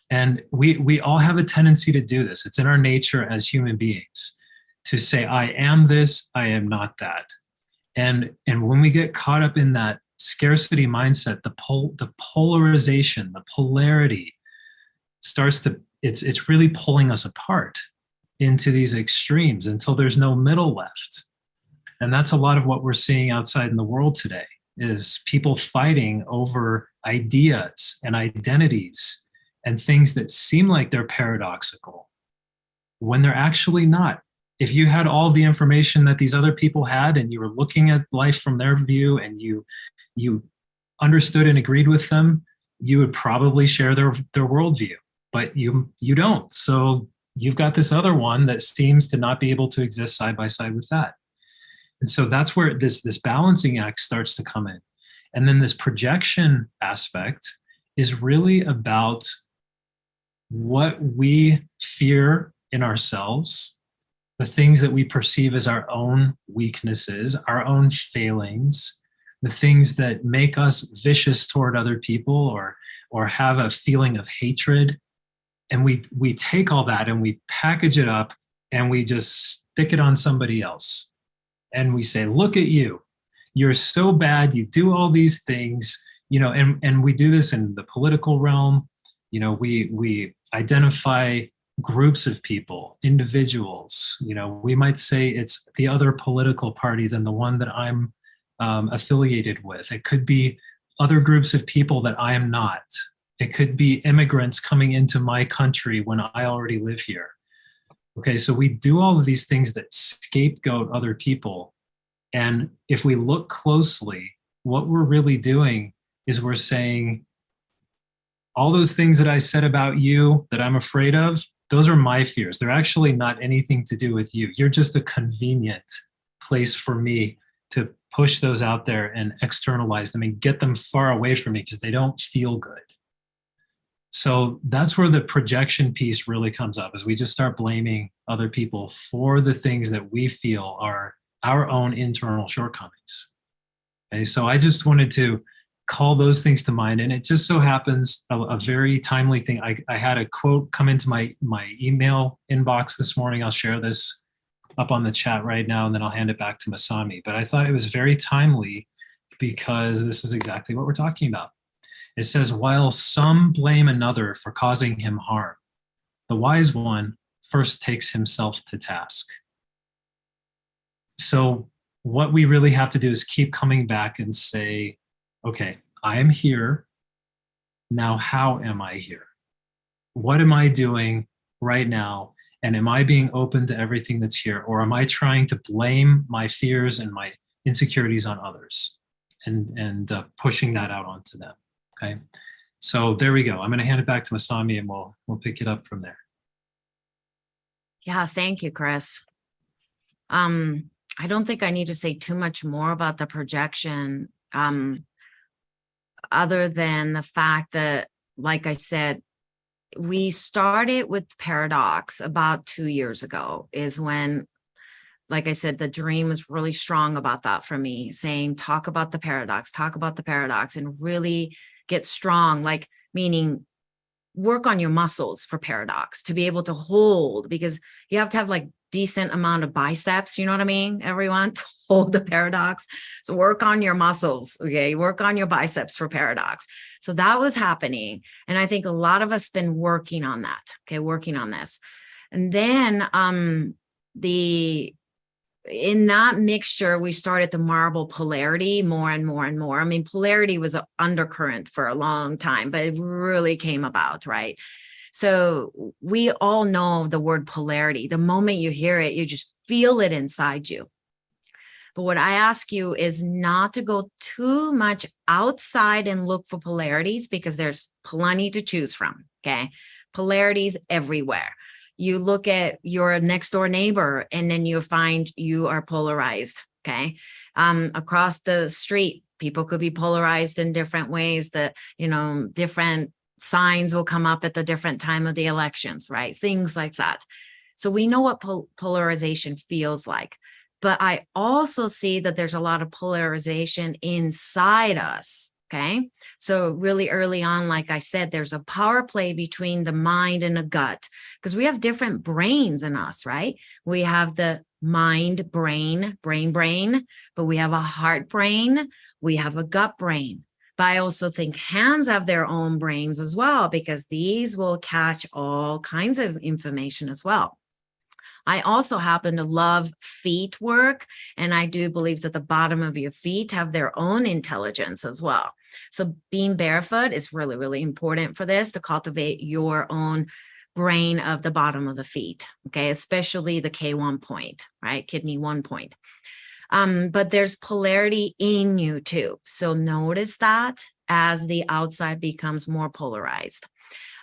And we all have a tendency to do this. It's in our nature as human beings to say, I am this, I am not that. And when we get caught up in that scarcity mindset, the polarization, the polarity it's really pulling us apart into these extremes until there's no middle left. And that's a lot of what we're seeing outside in the world today. is people fighting over ideas and identities and things that seem like they're paradoxical when they're actually not. If you had all the information that these other people had and you were looking at life from their view and you understood and agreed with them, you would probably share their worldview, but you don't. So you've got this other one that seems to not be able to exist side by side with that. And so that's where this balancing act starts to come in. And then this projection aspect is really about what we fear in ourselves, the things that we perceive as our own weaknesses, our own failings, the things that make us vicious toward other people or have a feeling of hatred. And we take all that and we package it up and we just stick it on somebody else. And we say, look at you. You're so bad. You do all these things, and we do this in the political realm. We identify groups of people, individuals. We might say it's the other political party than the one that I'm affiliated with. It could be other groups of people that I am not. It could be immigrants coming into my country when I already live here. Okay, so we do all of these things that scapegoat other people. And if we look closely, what we're really doing is we're saying, all those things that I said about you that I'm afraid of, those are my fears. They're actually not anything to do with you. You're just a convenient place for me to push those out there and externalize them and get them far away from me because they don't feel good. So that's where the projection piece really comes up, is we just start blaming other people for the things that we feel are our own internal shortcomings. Okay, so I just wanted to call those things to mind. And it just so happens a very timely thing. I had a quote come into my email inbox this morning. I'll share this up on the chat right now, and then I'll hand it back to Masami. But I thought it was very timely because this is exactly what we're talking about. It says, while some blame another for causing him harm, the wise one first takes himself to task. So what we really have to do is keep coming back and say, okay, I am here. Now, how am I here? What am I doing right now? And am I being open to everything that's here? Or am I trying to blame my fears and my insecurities on others and pushing that out onto them? Okay, so there we go. I'm going to hand it back to Masami and we'll pick it up from there. Yeah, thank you, Chris. I don't think I need to say too much more about the projection, other than the fact that, like I said, we started with paradox about 2 years ago, is when, like I said, the dream was really strong about that for me, saying, talk about the paradox, and really get strong, like meaning work on your muscles for paradox to be able to hold, because you have to have like decent amount of biceps, you know what I mean, everyone, to hold the paradox. So work on your muscles, okay? Work on your biceps for paradox. So that was happening. And I think a lot of us been working on that, okay, working on this. And then in that mixture, we started to marble polarity more and more and more. I mean, polarity was an undercurrent for a long time, but it really came about, right? So we all know the word polarity. The moment you hear it, you just feel it inside you. But what I ask you is not to go too much outside and look for polarities, because there's plenty to choose from, okay? Polarities everywhere. You look at your next door neighbor and then you find you are polarized, okay? Across the street, people could be polarized in different ways. That, different signs will come up at the different time of the elections, right? Things like that. So we know what polarization feels like. But I also see that there's a lot of polarization inside us, okay? So really early on, like I said, there's a power play between the mind and the gut, because we have different brains in us, right? We have the mind brain, but we have a heart brain, we have a gut brain. But I also think hands have their own brains as well, because these will catch all kinds of information as well. I also happen to love feet work. And I do believe that the bottom of your feet have their own intelligence as well. So being barefoot is really, really important for this, to cultivate your own brain of the bottom of the feet. Okay. Especially the K1 point, right? Kidney 1 point. But there's polarity in you too. So notice that as the outside becomes more polarized.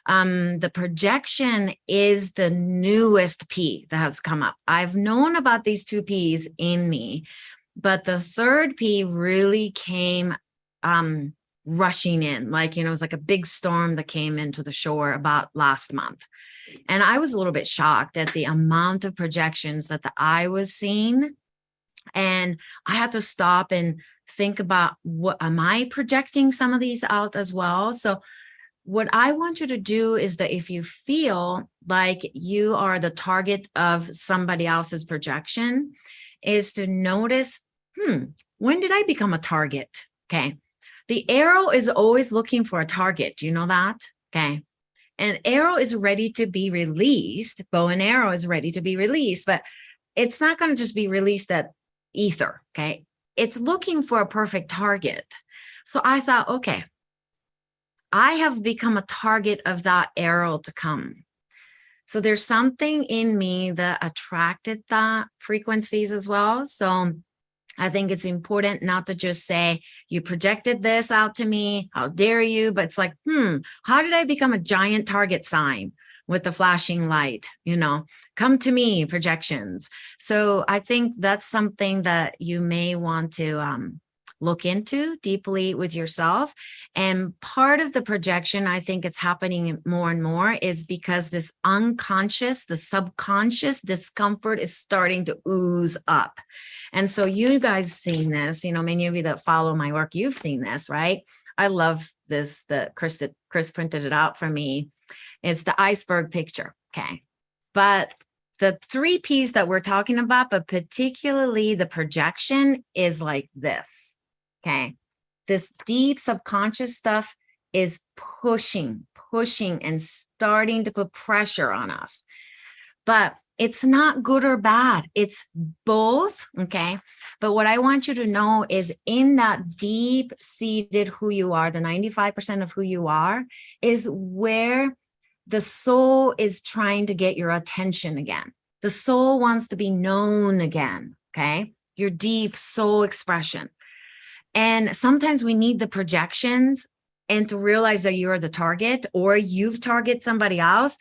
The projection is the newest P that has come up. I've known about these two P's in me, but the third P really came rushing in, like, it was like a big storm that came into the shore about last month. And I was a little bit shocked at the amount of projections that the eye was seeing. And I had to stop and think about, what am I projecting some of these out as well? So what I want you to do is that if you feel like you are the target of somebody else's projection, is to notice, when did I become a target? Okay. The arrow is always looking for a target. Do you know that? Okay. And arrow is ready to be released. Bow and arrow is ready to be released, but it's not going to just be released at ether. Okay. It's looking for a perfect target. So I thought, okay, I have become a target of that arrow to come. So there's something in me that attracted that frequencies as well. So I think it's important not to just say, you projected this out to me, how dare you? But it's like, how did I become a giant target sign with the flashing light? Come to me, projections. So I think that's something that you may want to look into deeply with yourself. And part of the projection, I think it's happening more and more, is because this unconscious, the subconscious discomfort is starting to ooze up. And so you guys seen this, many of you that follow my work, you've seen this, right? I love this, that Chris printed it out for me. It's the iceberg picture. Okay. But the 3 P's that we're talking about, but particularly the projection, is like this. Okay. This deep subconscious stuff is pushing and starting to put pressure on us. But it's not good or bad. It's both. Okay. But what I want you to know is, in that deep seated who you are, the 95% of who you are, is where the soul is trying to get your attention again. The soul wants to be known again. Okay. Your deep soul expression. And sometimes we need the projections and to realize that you're the target, or you've targeted somebody else,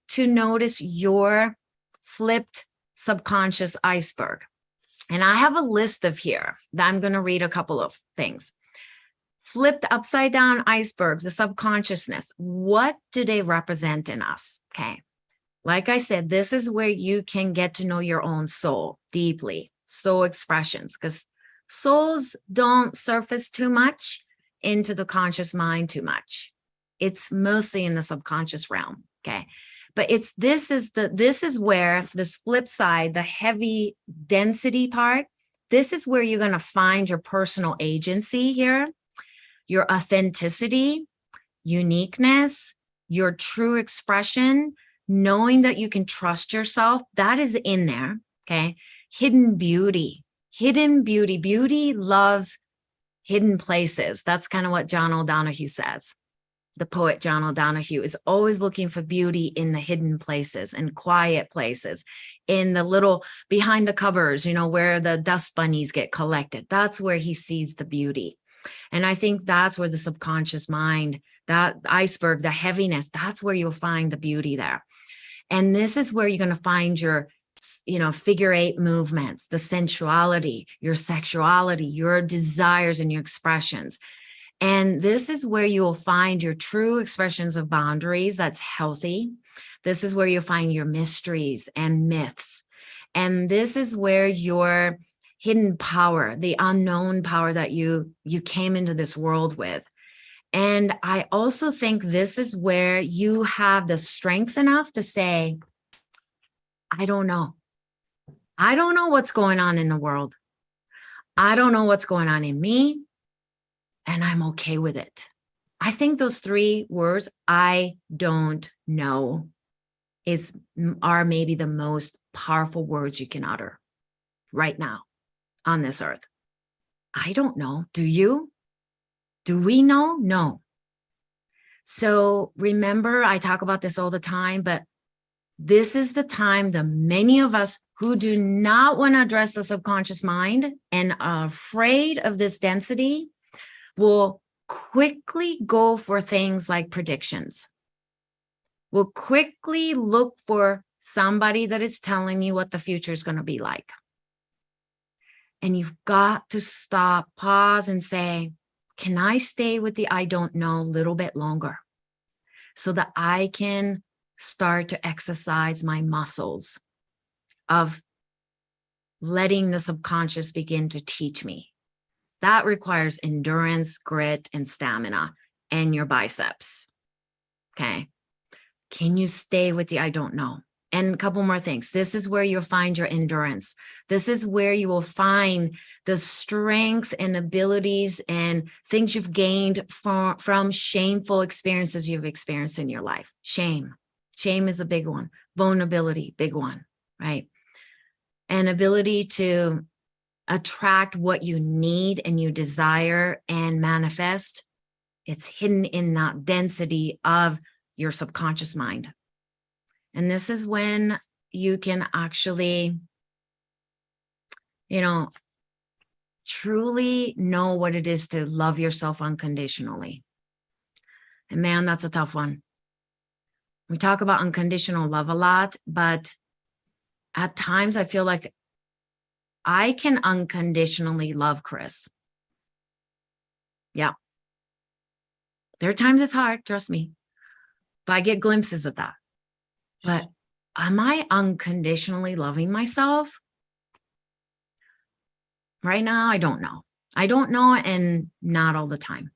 to notice your flipped subconscious iceberg. And I have a list of here that I'm going to read a couple of things. Flipped upside down icebergs, the subconsciousness. What do they represent in us? Okay. Like I said, this is where you can get to know your own soul deeply. Soul expressions, because souls don't surface too much into the conscious mind too much. It's mostly in the subconscious realm. Okay. But this is where this flip side, the heavy density part, this is where you're going to find your personal agency here, your authenticity, uniqueness, your true expression, knowing that you can trust yourself. That is in there. Okay. Hidden beauty. Beauty loves hidden places. That's kind of what John O'Donohue says. The poet John O'Donohue is always looking for beauty in the hidden places and quiet places, in the little behind the covers, where the dust bunnies get collected. That's where he sees the beauty. And I think that's where the subconscious mind, that iceberg, the heaviness, that's where you'll find the beauty there. And this is where you're going to find your figure 8 movements, the sensuality, your sexuality, your desires and your expressions. And this is where you'll find your true expressions of boundaries that's healthy. This is where you'll find your mysteries and myths. And this is where your hidden power, the unknown power that you came into this world with. And I also think this is where you have the strength enough to say, I don't know. I don't know what's going on in the world. I don't know what's going on in me. And I'm okay with it. I think those 3 words, I don't know, are maybe the most powerful words you can utter right now on this earth. I don't know. Do you? Do we know? No. So remember, I talk about this all the time, but this is the time that many of us who do not want to address the subconscious mind and are afraid of this density will quickly go for things like predictions. Will quickly look for somebody that is telling you what the future is going to be like. And you've got to stop, pause, and say, can I stay with the I don't know a little bit longer so that I can start to exercise my muscles of letting the subconscious begin to teach me? That requires endurance, grit, and stamina, and your biceps. Okay. Can you stay with the I don't know? And a couple more things. This is where you'll find your endurance. This is where you will find the strength and abilities and things you've gained from shameful experiences you've experienced in your life. Shame. Shame is a big one. Vulnerability, big one, right? And ability to attract what you need and you desire and manifest. It's hidden in that density of your subconscious mind. And this is when you can actually, truly know what it is to love yourself unconditionally. And man, that's a tough one. We talk about unconditional love a lot, but at times I feel like I can unconditionally love Chris. Yeah. There are times it's hard, trust me, but I get glimpses of that. But am I unconditionally loving myself? Right now, I don't know. I don't know, and not all the time.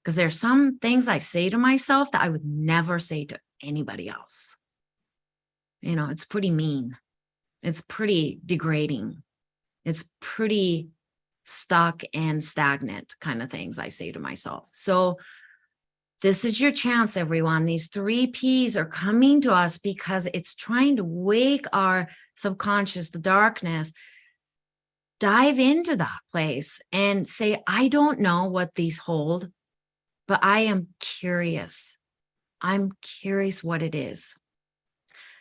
Because there's some things I say to myself that I would never say to anybody else. It's pretty mean. It's pretty degrading. It's pretty stuck and stagnant kind of things I say to myself. So this is your chance, everyone. These 3 Ps are coming to us because it's trying to wake our subconscious, the darkness. Dive into that place and say, I don't know what these hold, but I am curious. I'm curious what it is.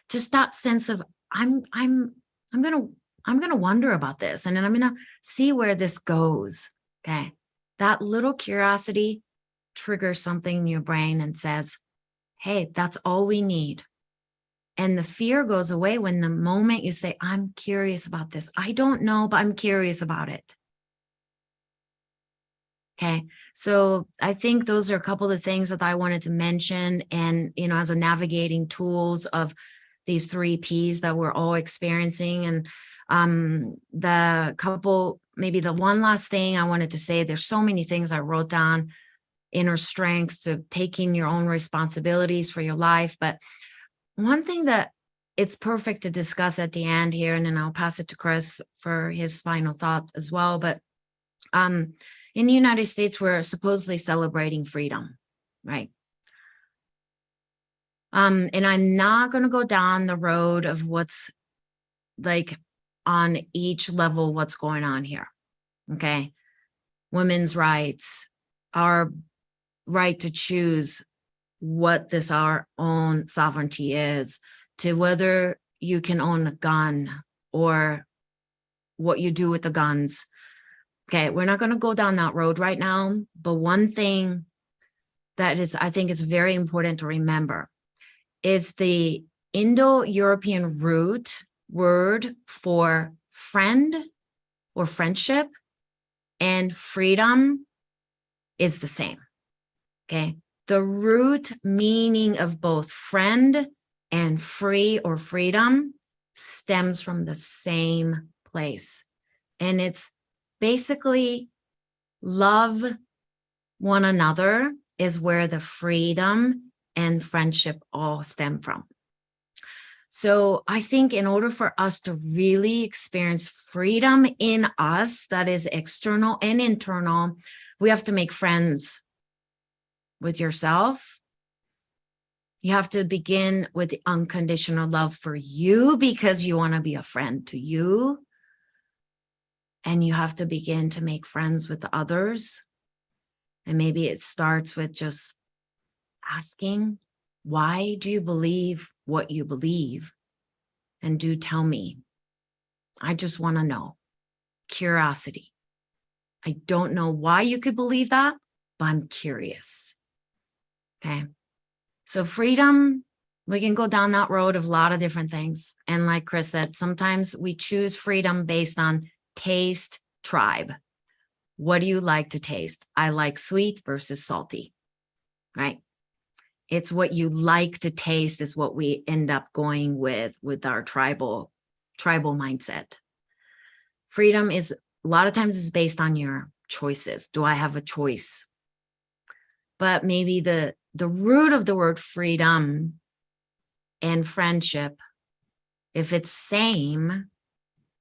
Just that sense of I'm gonna wonder about this, and then I'm gonna see where this goes. Okay. That little curiosity triggers something in your brain and says, hey, that's all we need. And the fear goes away when the moment you say, I'm curious about this. I don't know, but I'm curious about it. Okay. So I think those are a couple of things that I wanted to mention. And, as a navigating tools of these 3 Ps that we're all experiencing. And maybe the one last thing I wanted to say, there's so many things I wrote down: inner strength, to taking your own responsibilities for your life. But one thing that it's perfect to discuss at the end here, and then I'll pass it to Chris for his final thought as well. But in the United States, we're supposedly celebrating freedom, right? And I'm not going to go down the road of what's like on each level, what's going on here. Okay. Women's rights, our right to choose what our own sovereignty is, to whether you can own a gun or what you do with the guns. Okay, we're not going to go down that road right now. But one thing that I think is very important to remember is the Indo-European root word for friend or friendship and freedom is the same. Okay. The root meaning of both friend and free or freedom stems from the same place. And it's basically love one another is where the freedom and friendship all stem from. So I think in order for us to really experience freedom in us, that is external and internal, we have to make friends with yourself You have to begin with the unconditional love for you because you want to be a friend to you. And you have to begin to make friends with the others. And maybe it starts with just asking, why do you believe what you believe? And do tell me. I just want to know. Curiosity. I don't know why you could believe that, but I'm curious. Okay. So freedom, we can go down that road of a lot of different things. And like Chris said, sometimes we choose freedom based on taste, tribe. What do you like to taste? I like sweet versus salty, right? It's what you like to taste is what we end up going with our tribal mindset. Freedom is a lot of times is based on your choices. Do I have a choice? But maybe the root of the word freedom and friendship, if it's same,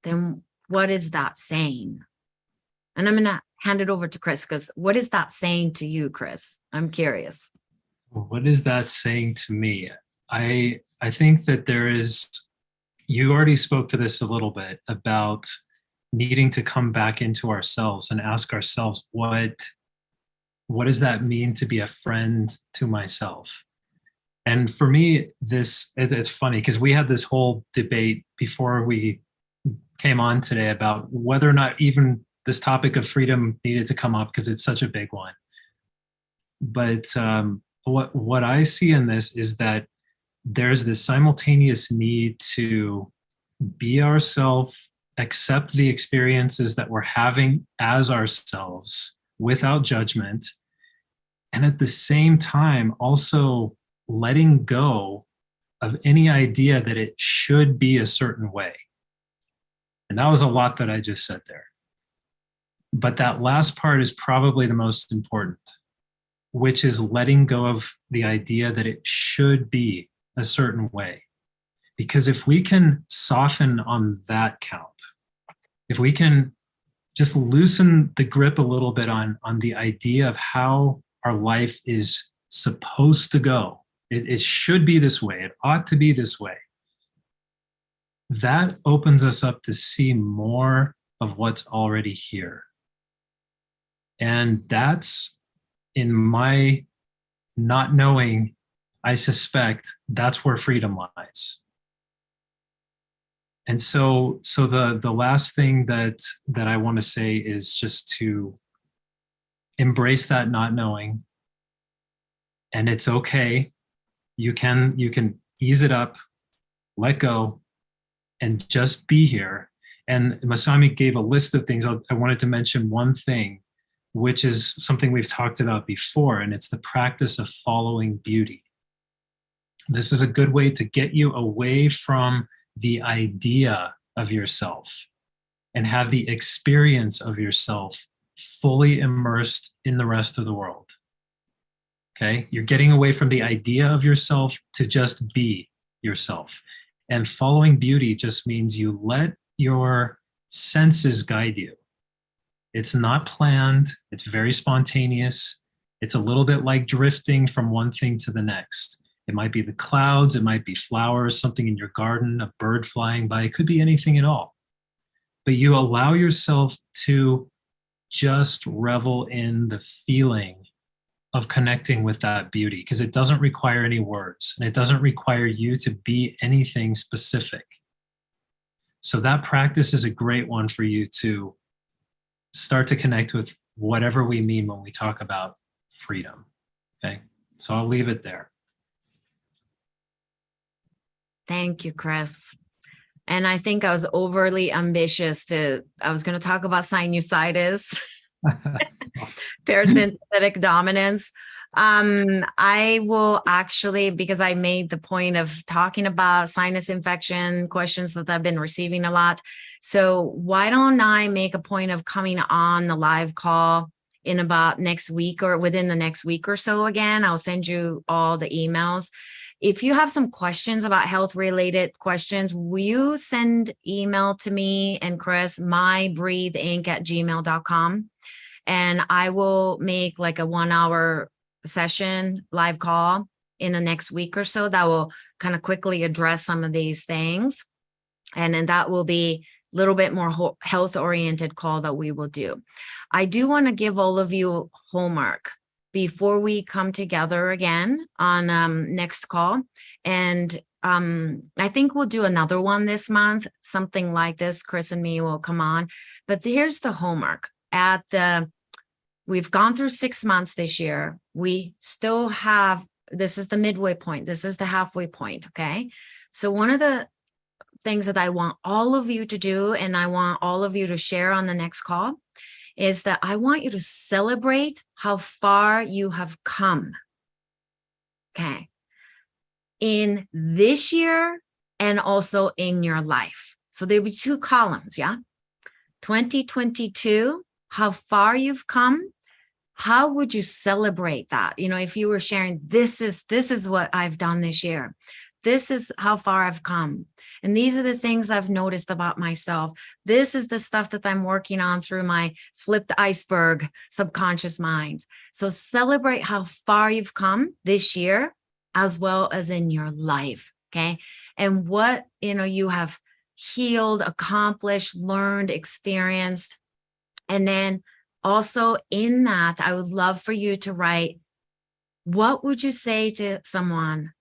then what is that saying? And I'm going to hand it over to Chris, because what is that saying to you, Chris? I'm curious. What is that saying to me? I think that there is, you already spoke to this a little bit about needing to come back into ourselves and ask ourselves, what does that mean to be a friend to myself? And for me, it's funny because we had this whole debate before we came on today about whether or not even this topic of freedom needed to come up because it's such a big one. But what I see in this is that there's this simultaneous need to be ourselves, accept the experiences that we're having as ourselves without judgment, and at the same time also letting go of any idea that it should be a certain way. And that was a lot that I just said there. But that last part is probably the most important, which is letting go of the idea that it should be a certain way. Because if we can soften on that count, if we can just loosen the grip a little bit on the idea of how our life is supposed to go, it should be this way, it ought to be this way, that opens us up to see more of what's already here. And that's, in my not knowing, I suspect that's where freedom lies. And so the last thing that I want to say is just to embrace that not knowing. And it's okay. You can ease it up, let go, and just be here. And Masami gave a list of things. I wanted to mention one thing, which is something we've talked about before, and it's the practice of following beauty. This is a good way to get you away from the idea of yourself and have the experience of yourself fully immersed in the rest of the world. Okay? You're getting away from the idea of yourself to just be yourself. And following beauty just means you let your senses guide you. It's not planned. It's very spontaneous. It's a little bit like drifting from one thing to the next. It might be the clouds. It might be flowers, something in your garden, a bird flying by. It could be anything at all. But you allow yourself to just revel in the feeling of connecting with that beauty, because it doesn't require any words and it doesn't require you to be anything specific. So that practice is a great one for you to start to connect with whatever we mean when we talk about freedom. Okay, so I'll leave it there. Thank you, Chris. And I think I was overly ambitious I was going to talk about sinusitis, parasympathetic dominance. I will actually, because I made the point of talking about sinus infection questions that I've been receiving a lot. So why don't I make a point of coming on the live call in about next week or within the next week or so again? I'll send you all the emails. If you have some questions about health related questions, will you send email to me and Chris, mybreatheinc@gmail.com. And I will make like a 1 hour session live call in the next week or so that will kind of quickly address some of these things. And then that will be a little bit more health oriented call that we will do. I do want to give all of you homework before we come together again on next call. And I think we'll do another one this month, something like this. Chris and me will come on. But here's the homework. We've gone through 6 months this year. We still have, this is the midway point. This is the halfway point, okay? So one of the things that I want all of you to do, and I want all of you to share on the next call, is that I want you to celebrate how far you have come, okay? In this year and also in your life. So there'll be 2 columns, yeah? 2022, how far you've come. How would you celebrate that? You know, if you were sharing, this is what I've done this year. This is how far I've come. And these are the things I've noticed about myself. This is the stuff that I'm working on through my flipped iceberg subconscious mind. So celebrate how far you've come this year, as well as in your life, okay? And what, you have healed, accomplished, learned, experienced. And then also in that, I would love for you to write, what would you say to someone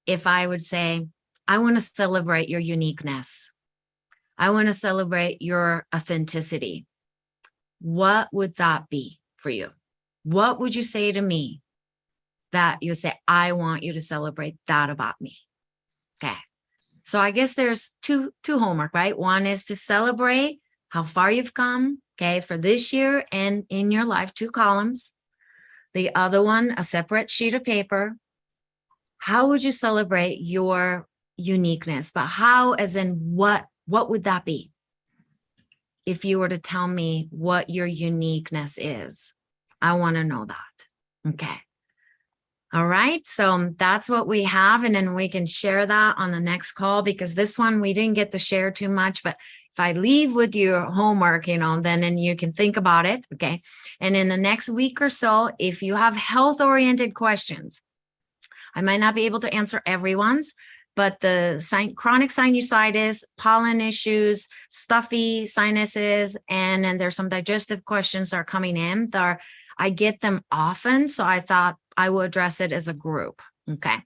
if I would say, I want to celebrate your uniqueness. I want to celebrate your authenticity. What would that be for you? What would you say to me that you say, I want you to celebrate that about me? Okay. So I guess there's two homework, right? One is to celebrate how far you've come, okay, for this year and in your life, 2 columns. The other one, a separate sheet of paper. How would you celebrate your uniqueness? But how, as in what would that be? If you were to tell me what your uniqueness is, I want to know that. Okay. All right. So that's what we have. And then we can share that on the next call, because this one we didn't get to share too much, but if I leave with your homework, then you can think about it. Okay. And in the next week or so, if you have health oriented questions, I might not be able to answer everyone's, but the chronic sinusitis, pollen issues, stuffy sinuses, and then there's some digestive questions that are coming in. I get them often, so I thought I will address it as a group. Okay.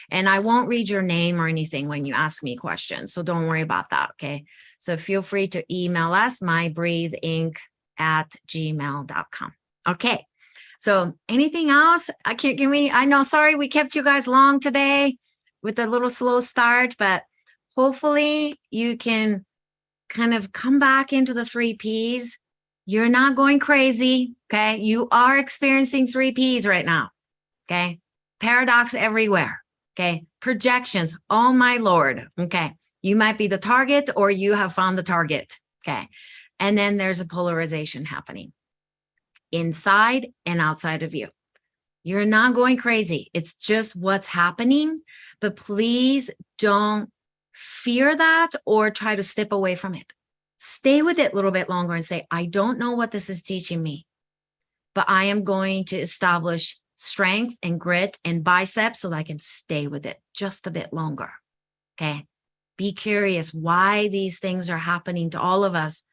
And I won't read your name or anything when you ask me questions, so don't worry about that. Okay. So feel free to email us, mybreatheinc@gmail.com. Okay. So anything else? I know, sorry, we kept you guys long today with a little slow start, but hopefully you can kind of come back into the 3 Ps. You're not going crazy. Okay. You are experiencing 3 Ps right now. Okay. Paradox everywhere. Okay. Projections. Oh my Lord. Okay. You might be the target or you have found the target. Okay. And then there's a polarization happening inside and outside of you. You're not going crazy. It's just what's happening. But please don't fear that or try to step away from it. Stay with it a little bit longer and say, I don't know what this is teaching me, but I am going to establish strength and grit and biceps so that I can stay with it just a bit longer. Okay. Be curious why these things are happening to all of us.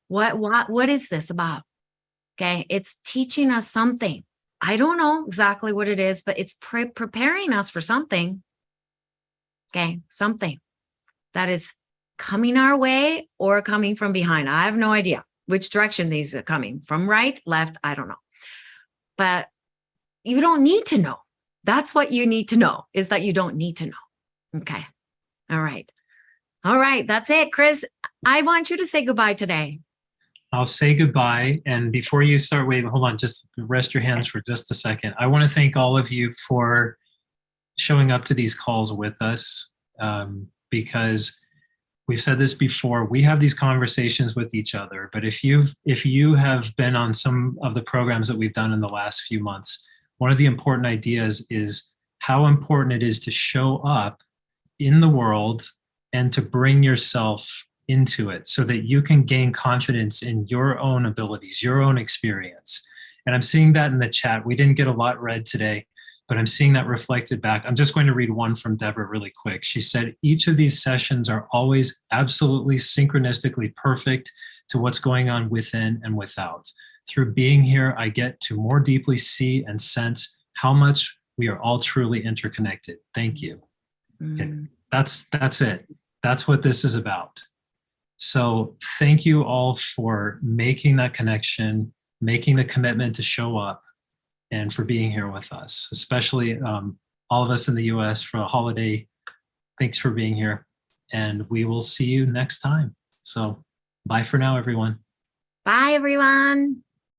What is this about? Okay. It's teaching us something. I don't know exactly what it is, but it's preparing us for something. Okay. Something that is coming our way or coming from behind. I have no idea which direction these are coming from, right, left. I don't know, but you don't need to know. That's what you need to know, is that you don't need to know. Okay. All right. All right. That's it, Chris. I want you to say goodbye today. I'll say goodbye. And before you start waving, hold on, just rest your hands for just a second. I want to thank all of you for showing up to these calls with us, because we've said this before, we have these conversations with each other. But if you have been on some of the programs that we've done in the last few months, one of the important ideas is how important it is to show up in the world and to bring yourself into it so that you can gain confidence in your own abilities, your own experience. And I'm seeing that in the chat. We didn't get a lot read today, but I'm seeing that reflected back. I'm just going to read one from Deborah really quick. She said, each of these sessions are always absolutely synchronistically perfect to what's going on within and without. Through being here, I get to more deeply see and sense how much we are all truly interconnected. Thank you. Okay, that's it. That's what this is about. So thank you all for making that connection, making the commitment to show up, and for being here with us, especially all of us in the US for a holiday. Thanks for being here. And we will see you next time. So bye for now, everyone. Bye, everyone.